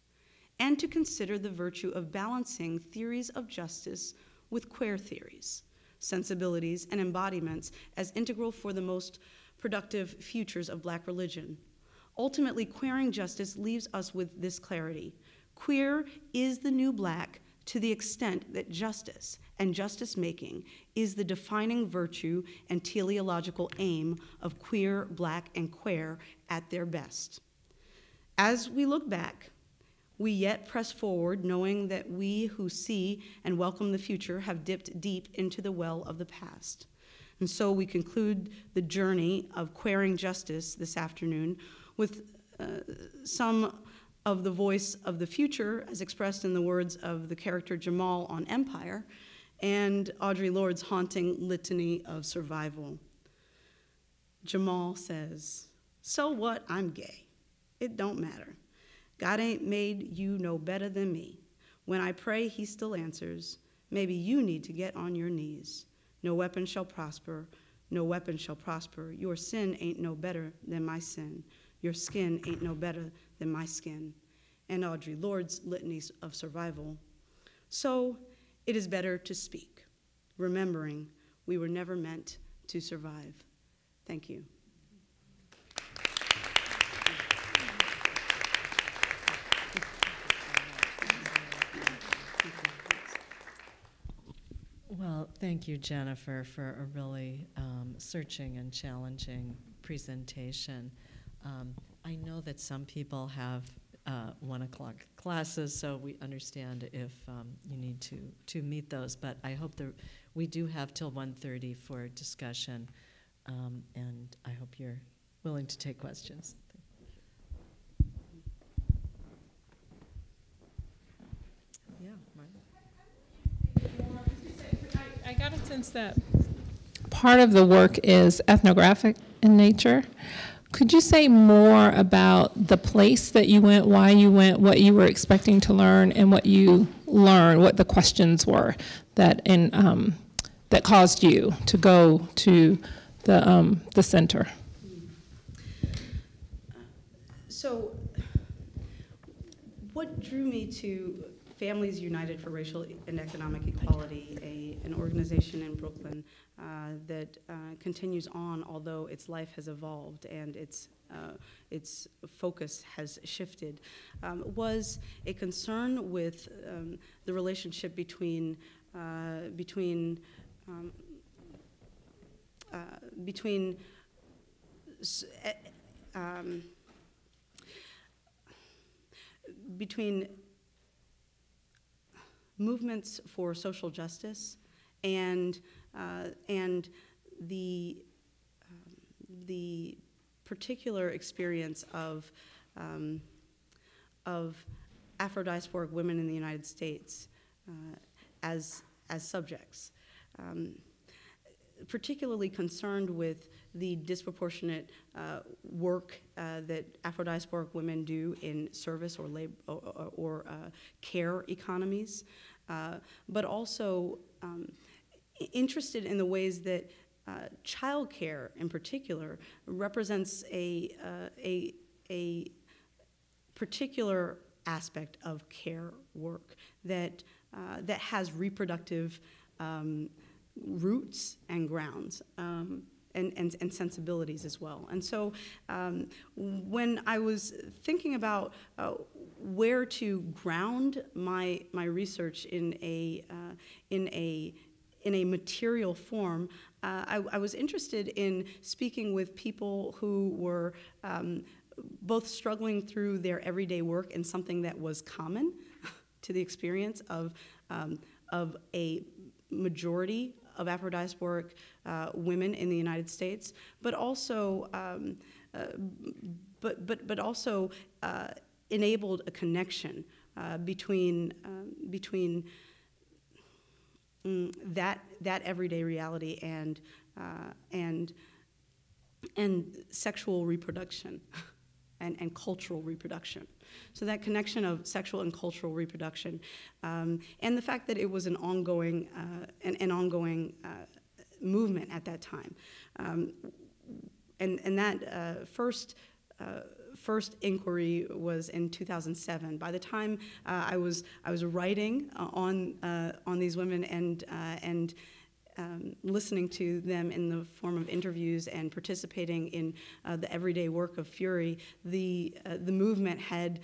and to consider the virtue of balancing theories of justice with queer theories, sensibilities, and embodiments as integral for the most productive futures of Black religion. Ultimately, queering justice leaves us with this clarity: queer is the new Black to the extent that justice and justice-making is the defining virtue and teleological aim of queer, Black, and queer at their best. As we look back, we yet press forward, knowing that we who see and welcome the future have dipped deep into the well of the past. And so we conclude the journey of queering justice this afternoon with some of the voice of the future, as expressed in the words of the character Jamal on Empire, and Audre Lorde's haunting litany of survival. Jamal says, "So what? I'm gay. It don't matter. God ain't made you no better than me. When I pray, he still answers. Maybe you need to get on your knees. No weapon shall prosper. no weapon shall prosper. Your sin ain't no better than my sin. Your skin ain't no better than my skin. And Audre Lorde's litanies of survival. So it is better to speak, remembering we were never meant to survive. Thank you. Well, thank you, Jennifer, for a really searching and challenging presentation. I know that some people have 1 o'clock classes, so we understand if you need to meet those, but I hope that we do have till 1:30 for discussion, and I hope you're willing to take questions. Yeah, Martha. I got a sense that part of the work is ethnographic in nature. Could you say more about the place that you went, why you went, what you were expecting to learn, and what you learned, what the questions were that that caused you to go to the center? So, what drew me to Families United for Racial and Economic Equality, an organization in Brooklyn that continues on, although its life has evolved and its focus has shifted, was a concern with the relationship between movements for social justice and the particular experience of Afro-Diasporic women in the United States as subjects. Particularly concerned with the disproportionate work that Afro-Diasporic women do in service or labor or care economies, but also interested in the ways that child care, in particular, represents a particular aspect of care work that has reproductive roots and grounds and sensibilities as well. And so when I was thinking about where to ground my research in a material form, I was interested in speaking with people who were both struggling through their everyday work in something that was common to the experience of a majority of Afro-Diasporic women in the United States, but also enabled a connection between that everyday reality and sexual reproduction and cultural reproduction. So that connection of sexual and cultural reproduction, and the fact that it was an ongoing movement at that time, and that first inquiry was in 2007. By the time I was writing on these women and listening to them in the form of interviews and participating in the everyday work of Fury, the movement had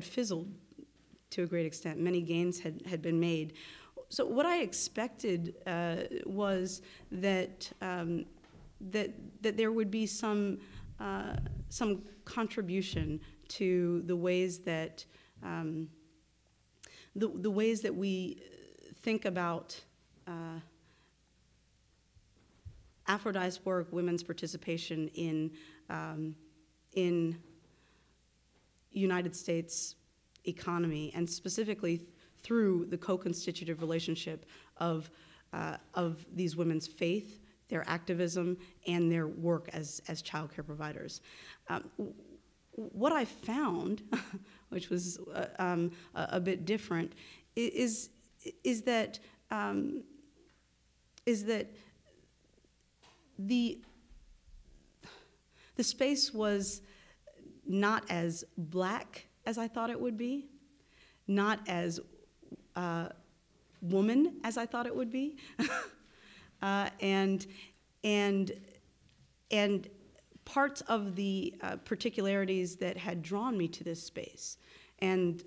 fizzled to a great extent. Many gains had been made. So what I expected was that there would be some contribution to the ways that the ways that we think about Afro-Diasporic women's participation in United States economy, and specifically through the co-constitutive relationship of these women's faith, their activism, and their work as child care providers. What I found, which was a bit different, is that the space was not as black as I thought it would be, not as woman as I thought it would be, and parts of the particularities that had drawn me to this space, and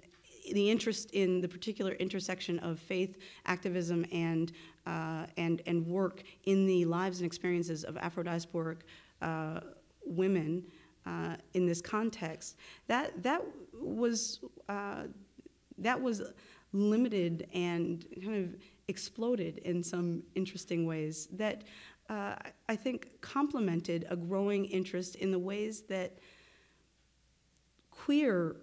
the interest in the particular intersection of faith, activism, and work in the lives and experiences of Afro-Diasporic women in this context, that was limited and kind of exploded in some interesting ways that I think complemented a growing interest in the ways that queer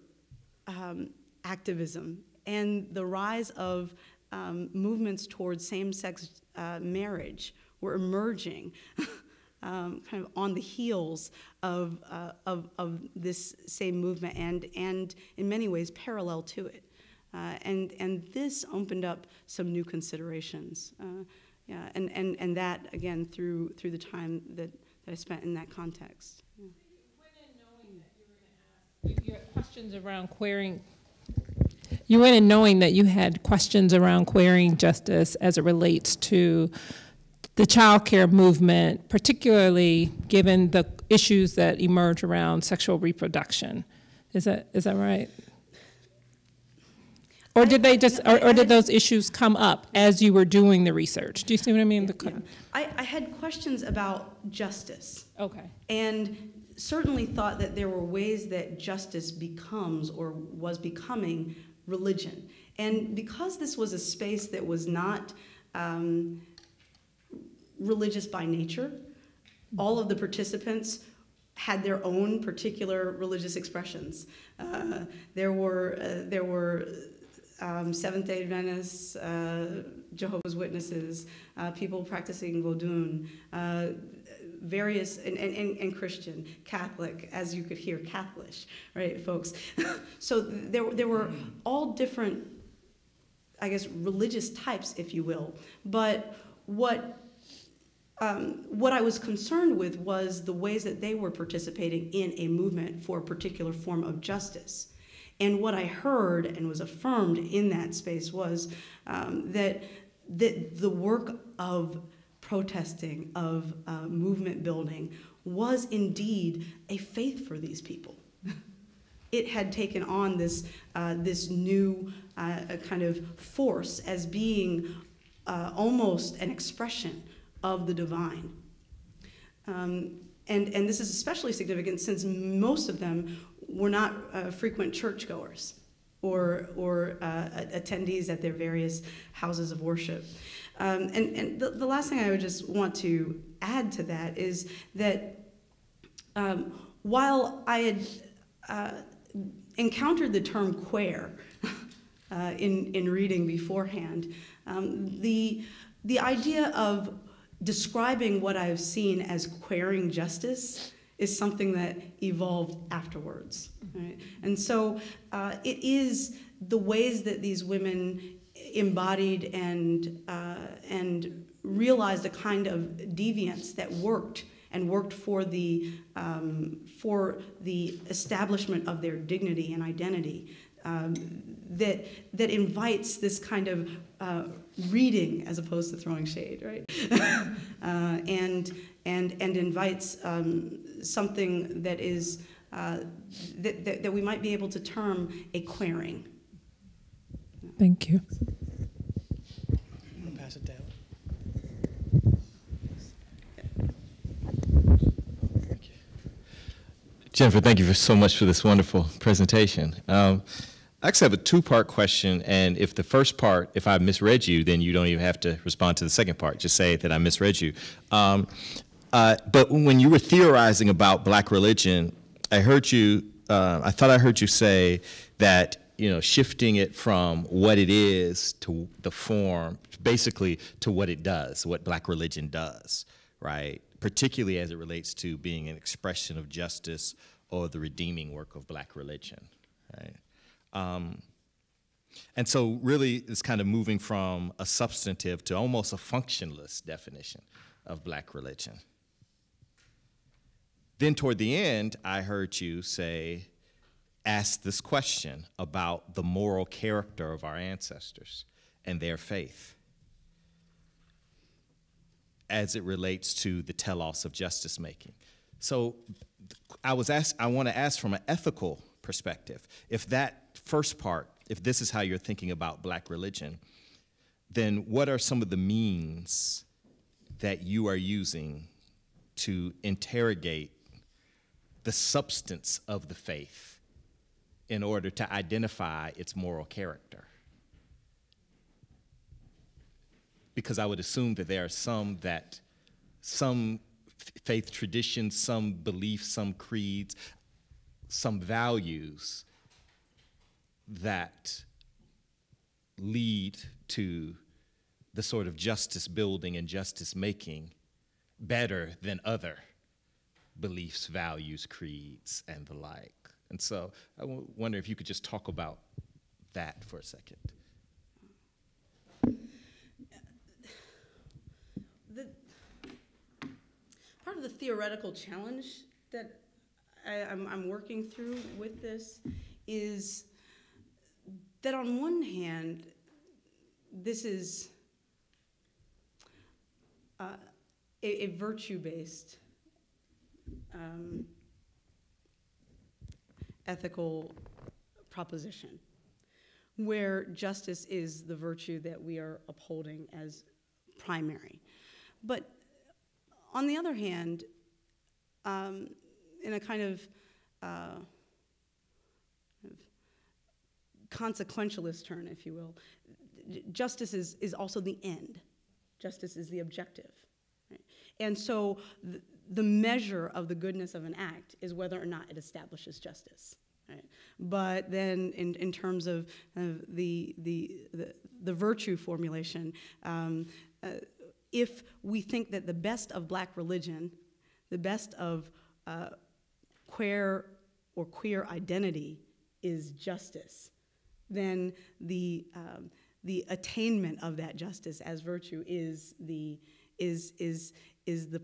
activism and the rise of movements towards same-sex marriage were emerging kind of on the heels of this same movement and in many ways parallel to it. And this opened up some new considerations. Yeah, and that, again, through the time that I spent in that context. Yeah. You had questions around queering. You went in knowing that you had questions around queering justice as it relates to the child care movement, particularly given the issues that emerge around sexual reproduction. Is that right? Or did they just, or did those issues come up as you were doing the research? Do you see what I mean? Yeah. I had questions about justice. Okay. And certainly thought that there were ways that justice becomes or was becoming religion. And because this was a space that was not religious by nature, all of the participants had their own particular religious expressions. There were Seventh-day Adventists, Jehovah's Witnesses, people practicing Vodun, various, and Christian, Catholic, as you could hear, Catholic, right, folks? So there were all different, I guess, religious types, if you will. But what I was concerned with was the ways that they were participating in a movement for a particular form of justice. And what I heard and was affirmed in that space was that the work of protesting, of movement building, was indeed a faith for these people. It had taken on this new kind of force as being almost an expression of the divine. And this is especially significant since most of them were not frequent churchgoers or attendees at their various houses of worship. And the last thing I would just want to add to that is that while I had encountered the term queer in reading beforehand, the idea of describing what I've seen as queering justice is something that evolved afterwards, right? And so it is the ways that these women embodied and realized a kind of deviance that worked for the establishment of their dignity and identity, that invites this kind of reading as opposed to throwing shade, right? and invites something that is that we might be able to term a queering. Thank you. I'm gonna pass it down. Thank you. Jennifer, thank you so much for this wonderful presentation. I actually have a two-part question, and if the first part, if I misread you, then you don't even have to respond to the second part. Just say that I misread you. But when you were theorizing about black religion, I heard you, I thought I heard you say that, shifting it from what it is to the form, basically to what it does, what black religion does, right? Particularly as it relates to being an expression of justice or the redeeming work of black religion, right? And so really it's kind of moving from a substantive to almost a functionless definition of black religion. Then toward the end, I heard you say, ask this question about the moral character of our ancestors and their faith as it relates to the telos of justice making. So I want to ask from an ethical perspective, if that first part, if this is how you're thinking about Black religion, then what are some of the means that you are using to interrogate the substance of the faith in order to identify its moral character? Because I would assume that there are some faith traditions, some beliefs, some creeds, some values that lead to the sort of justice building and justice making better than other beliefs, values, creeds, and the like. And so I wonder if you could just talk about that for a second. Part of the theoretical challenge that I'm working through with this is that on one hand, this is a virtue-based ethical proposition, where justice is the virtue that we are upholding as primary. But on the other hand, in a kind of consequentialist turn, if you will, justice is also the end. Justice is the objective. Right? And so the measure of the goodness of an act is whether or not it establishes justice. Right? But then in terms of the virtue formulation, if we think that the best of Black religion, the best of queer or queer identity is justice, then the attainment of that justice as virtue is the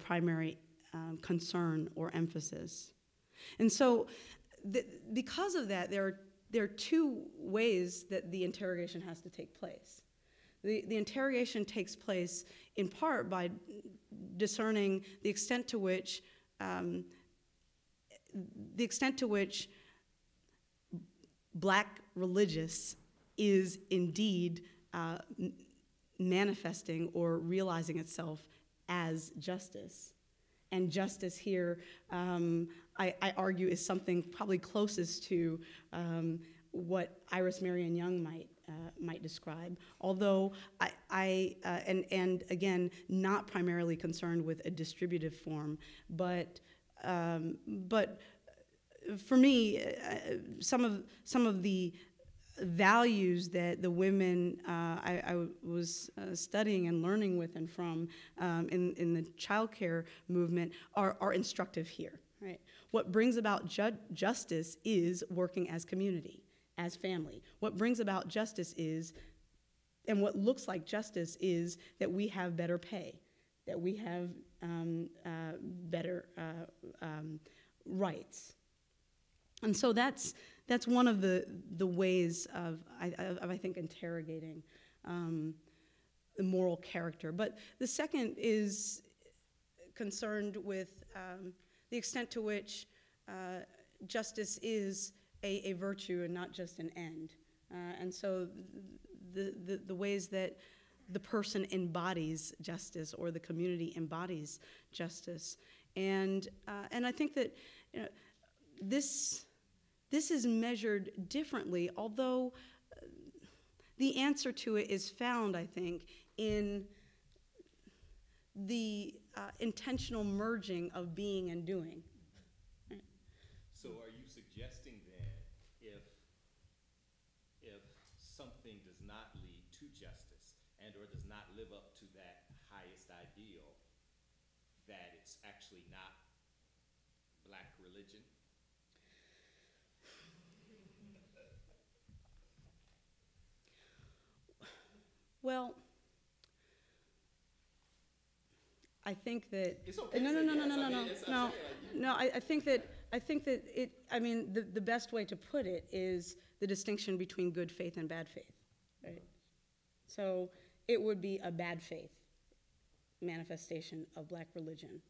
primary concern or emphasis. And so because of that, there are two ways that the interrogation has to take place. The interrogation takes place in part by discerning the extent to which Black religious is indeed manifesting or realizing itself as justice. And justice here, I argue, is something probably closest to what Iris Marion Young might describe. Although and again, not primarily concerned with a distributive form, but for me, some of the values that the women I was studying and learning with and from in the childcare movement are instructive here. Right? What brings about justice is working as community, as family. What brings about justice is, and what looks like justice is, that we have better pay, that we have better rights. And so that's one of the ways of I think interrogating the moral character. But the second is concerned with the extent to which justice is a virtue and not just an end. And so the ways that the person embodies justice or the community embodies justice. And I think that this is measured differently, although the answer to it is found, I think, in the intentional merging of being and doing. Right? So are you suggesting then if something does not lead to justice and or does not live up to that highest ideal, that it's actually not Black religion? Well, I think that It's okay no, to no, say no, no, yes. no, I no, mean, no, it's- no, I'm saying, no. I think that it. I mean, the best way to put it is the distinction between good faith and bad faith, right? So it would be a bad faith manifestation of black religion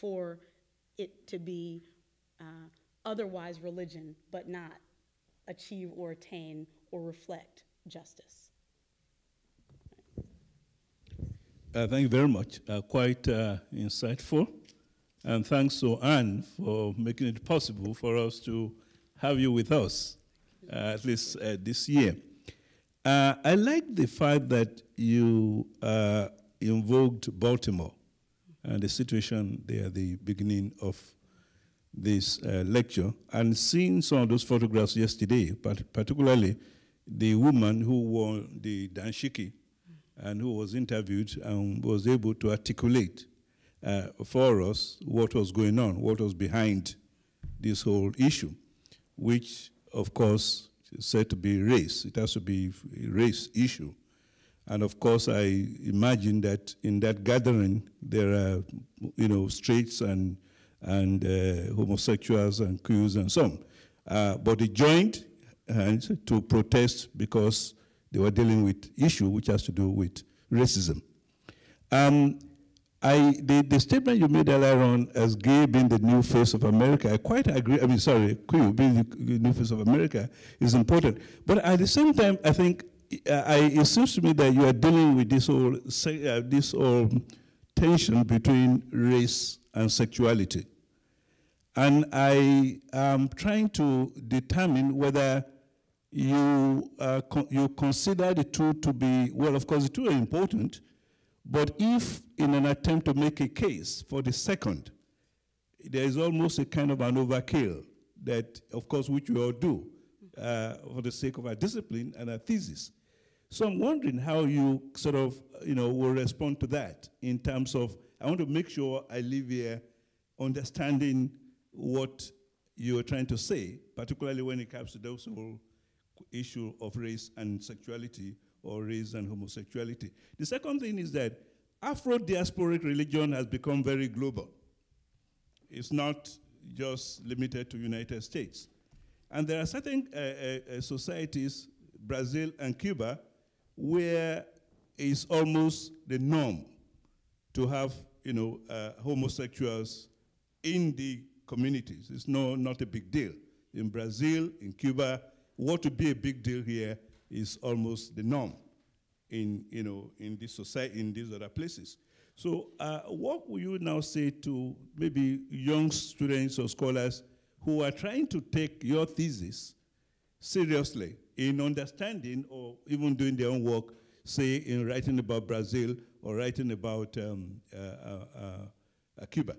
for it to be otherwise religion, but not achieve or attain or reflect justice. Thank you very much. Quite insightful. And thanks to Anne for making it possible for us to have you with us, at least this year. I like the fact that you invoked Baltimore and the situation there at the beginning of this lecture, and seeing some of those photographs yesterday, but particularly the woman who wore the dashiki and who was interviewed and was able to articulate for us what was going on, what was behind this whole issue, which, of course, is said to be race. It has to be a race issue. And of course, I imagine that in that gathering, there are, straights and homosexuals and queers and so on. But they joined hands to protest because they were dealing with issue which has to do with racism. The statement you made earlier on as gay being the new face of America, I quite agree. I mean, sorry, queer being the new face of America is important. But at the same time, I think it seems to me that you are dealing with this whole tension between race and sexuality. And I am trying to determine whether you consider the two to be, well, of course, the two are important, but if in an attempt to make a case for the second, there is almost a kind of an overkill that, of course, which we all do for the sake of our discipline and our thesis. So I'm wondering how you sort of, will respond to that in terms of, I want to make sure I leave here understanding what you're trying to say, particularly when it comes to those whole issue of race and sexuality or race and homosexuality. The second thing is that Afro-Diasporic religion has become very global. It's not just limited to United States. And there are certain societies, Brazil and Cuba, where it's almost the norm to have, homosexuals in the communities. It's not a big deal. In Brazil, in Cuba, what would be a big deal here is almost the norm in this society, in these other places. So what will you now say to maybe young students or scholars who are trying to take your thesis seriously in understanding or even doing their own work, say in writing about Brazil or writing about Cuba?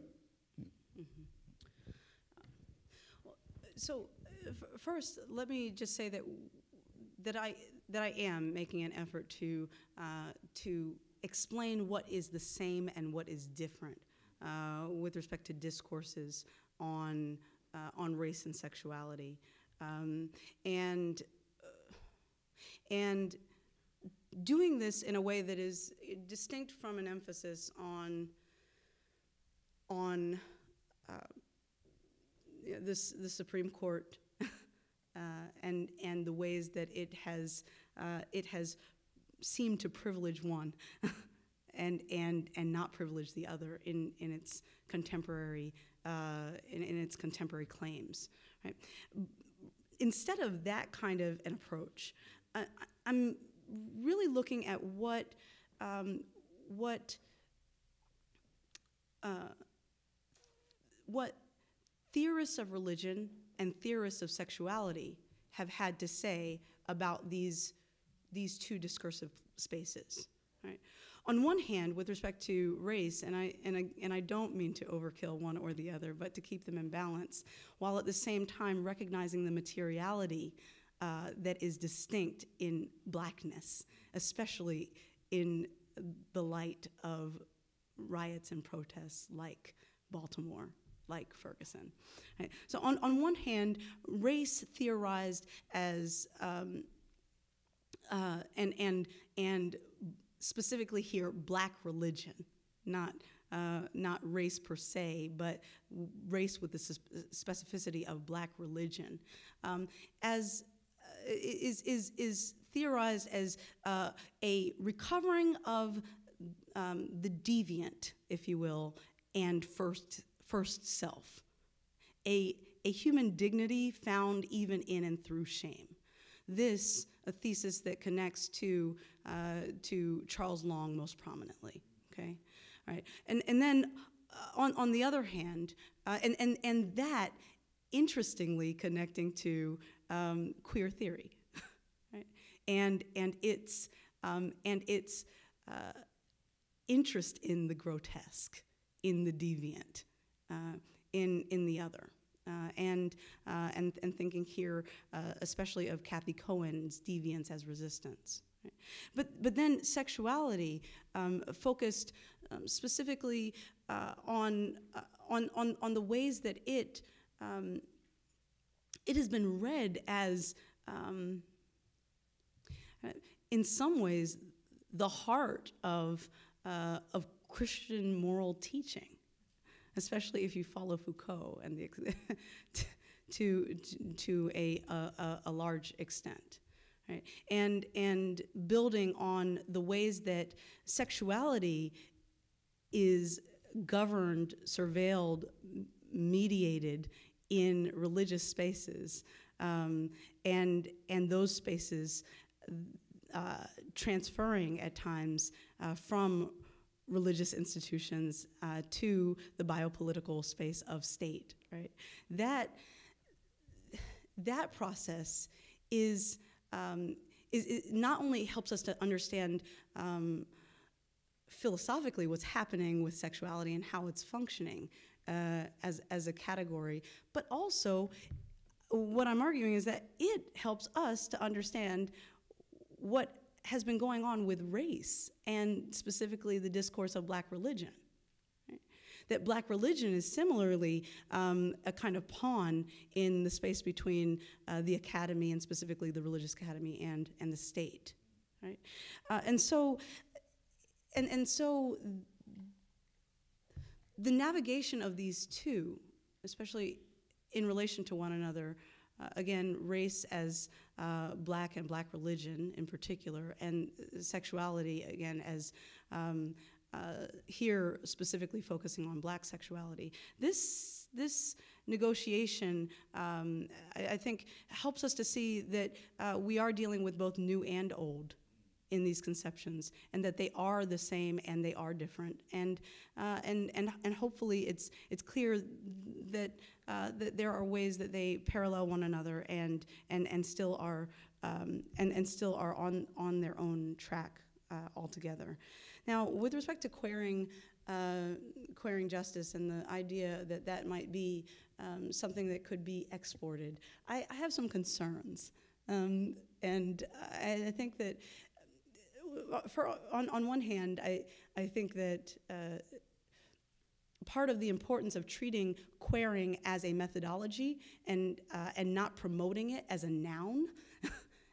So first, let me just say that I am making an effort to explain what is the same and what is different with respect to discourses on race and sexuality, and doing this in a way that is distinct from an emphasis on the Supreme Court and the ways that it has seemed to privilege one and not privilege the other in its contemporary in its contemporary claims. Right? Instead of that kind of an approach, I'm really looking at what theorists of religion and theorists of sexuality have had to say about these two discursive spaces. Right? On one hand, with respect to race, and I don't mean to overkill one or the other, but to keep them in balance, while at the same time recognizing the materiality that is distinct in blackness, especially in the light of riots and protests like Baltimore, like Ferguson. Right? So on one hand, race theorized as and specifically here, black religion, not not race per se, but race with the specificity of Black religion, is theorized as a recovering of the deviant, if you will, and first self, a human dignity found even in and through shame. This, a thesis that connects to Charles Long most prominently. Okay, all right, and then on the other hand, and that interestingly connecting to queer theory, right, and its interest in the grotesque, in the deviant, in the other. And thinking here especially of Kathy Cohen's Deviance as Resistance. Right? But then sexuality focused specifically on the ways that it has been read as, in some ways, the heart of Christian moral teaching, especially if you follow Foucault and to a large extent, right? And building on the ways that sexuality is governed, surveilled, mediated in religious spaces, and those spaces transferring at times from religious institutions to the biopolitical space of state, right? That process is not only helps us to understand philosophically what's happening with sexuality and how it's functioning as a category, but also what I'm arguing is that it helps us to understand what has been going on with race and specifically the discourse of Black religion. Right? That Black religion is similarly a kind of pawn in the space between the academy and specifically the religious academy and the state. Right? And so the navigation of these two, especially in relation to one another, again, race as Black and Black religion in particular, and sexuality, again, as here specifically focusing on Black sexuality. This negotiation, I think, helps us to see that we are dealing with both new and old in these conceptions, and that they are the same and they are different, and hopefully it's clear that that there are ways that they parallel one another and still are on their own track altogether. Now, with respect to queering justice and the idea that might be something that could be exported, I have some concerns, and I think that. On one hand, I think that part of the importance of treating queering as a methodology and not promoting it as a noun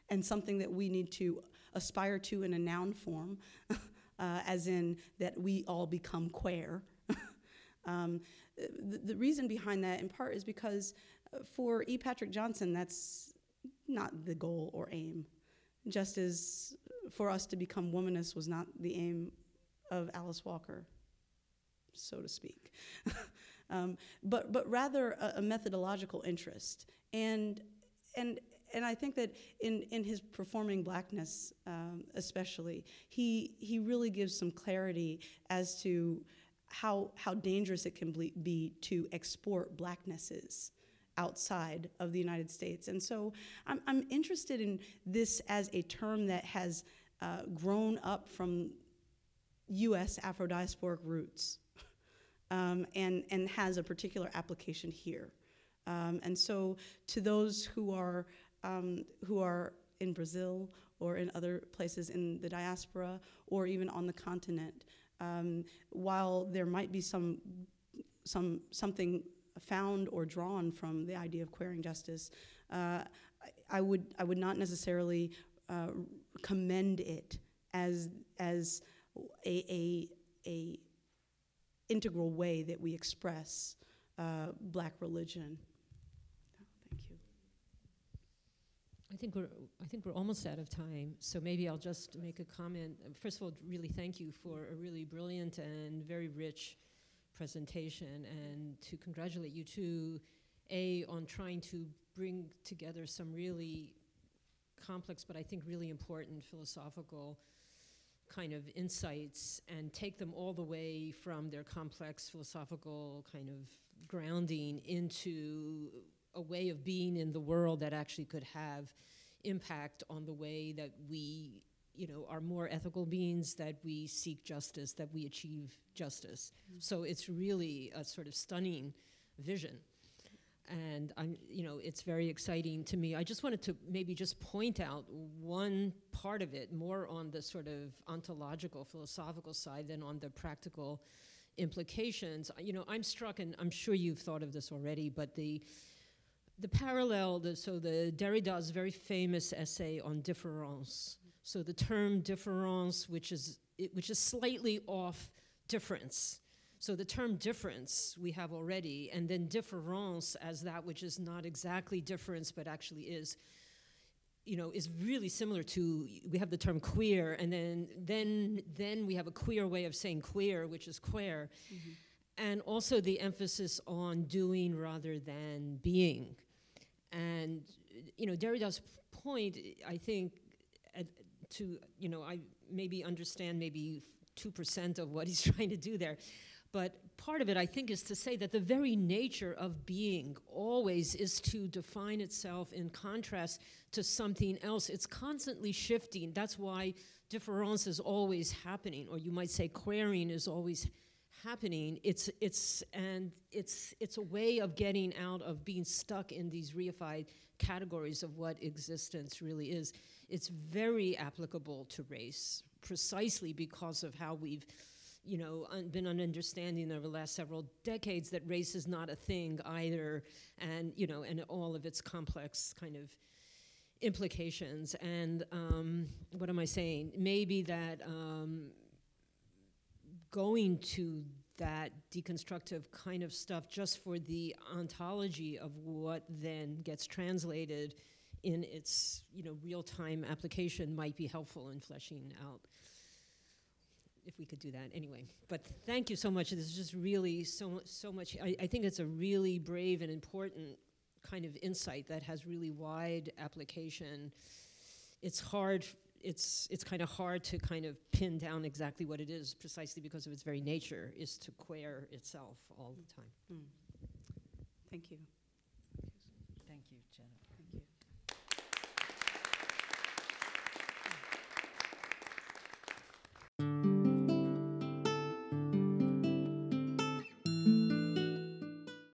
and something that we need to aspire to in a noun form, as in that we all become queer. The reason behind that, in part, is because for E. Patrick Johnson, that's not the goal or aim. Just as for us to become womanists was not the aim of Alice Walker, so to speak, but rather a methodological interest. And I think that in his performing Blackness, especially, he really gives some clarity as to how dangerous it can be to export Blacknesses outside of the United States. And so I'm interested in this as a term that has grown up from U.S. Afro-Diasporic roots and has a particular application here. And so to those who are in Brazil or in other places in the diaspora or even on the continent, while there might be something found or drawn from the idea of queering justice, I would not necessarily commend it as a integral way that we express Black religion. Thank you. I think we're almost out of time, so maybe I'll just make a comment. First of all, really thank you for a really brilliant and very rich presentation, and to congratulate you too, on trying to bring together some really complex but I think really important philosophical kind of insights and take them all the way from their complex philosophical kind of grounding into a way of being in the world that actually could have impact on the way that we, are more ethical beings, that we seek justice, that we achieve justice. Mm-hmm. So it's really a sort of stunning vision. And it's very exciting to me. I just wanted to maybe just point out one part of it, more on the sort of ontological, philosophical side than on the practical implications. I'm struck, and I'm sure you've thought of this already, but the parallel, so the Derrida's very famous essay on différance. So the term différance, which is slightly off difference. So the term difference we have already, and then différance as that which is not exactly difference, but actually is really similar to, we have the term queer, and then we have a queer way of saying queer, which is queer. Mm-hmm. And also the emphasis on doing rather than being. And, Derrida's point, I think, I maybe understand maybe 2% of what he's trying to do there. But part of it, I think, is to say that the very nature of being always is to define itself in contrast to something else. It's constantly shifting. That's why différance is always happening, or you might say queering is always happening. It's a way of getting out of being stuck in these reified categories of what existence really is. It's very applicable to race, precisely because of how we've been an understanding over the last several decades that race is not a thing either, and and all of its complex kind of implications. And what am I saying? Maybe that going to that deconstructive kind of stuff just for the ontology of what then gets translated in its real-time application might be helpful in fleshing out, if we could do that anyway. But thank you so much. This is just really so much. I think it's a really brave and important kind of insight that has really wide application. It's kind of hard to kind of pin down exactly what it is, precisely because of its very nature, is to queer itself all the time. Mm. Thank you. Thank you, Jennifer. Thank you.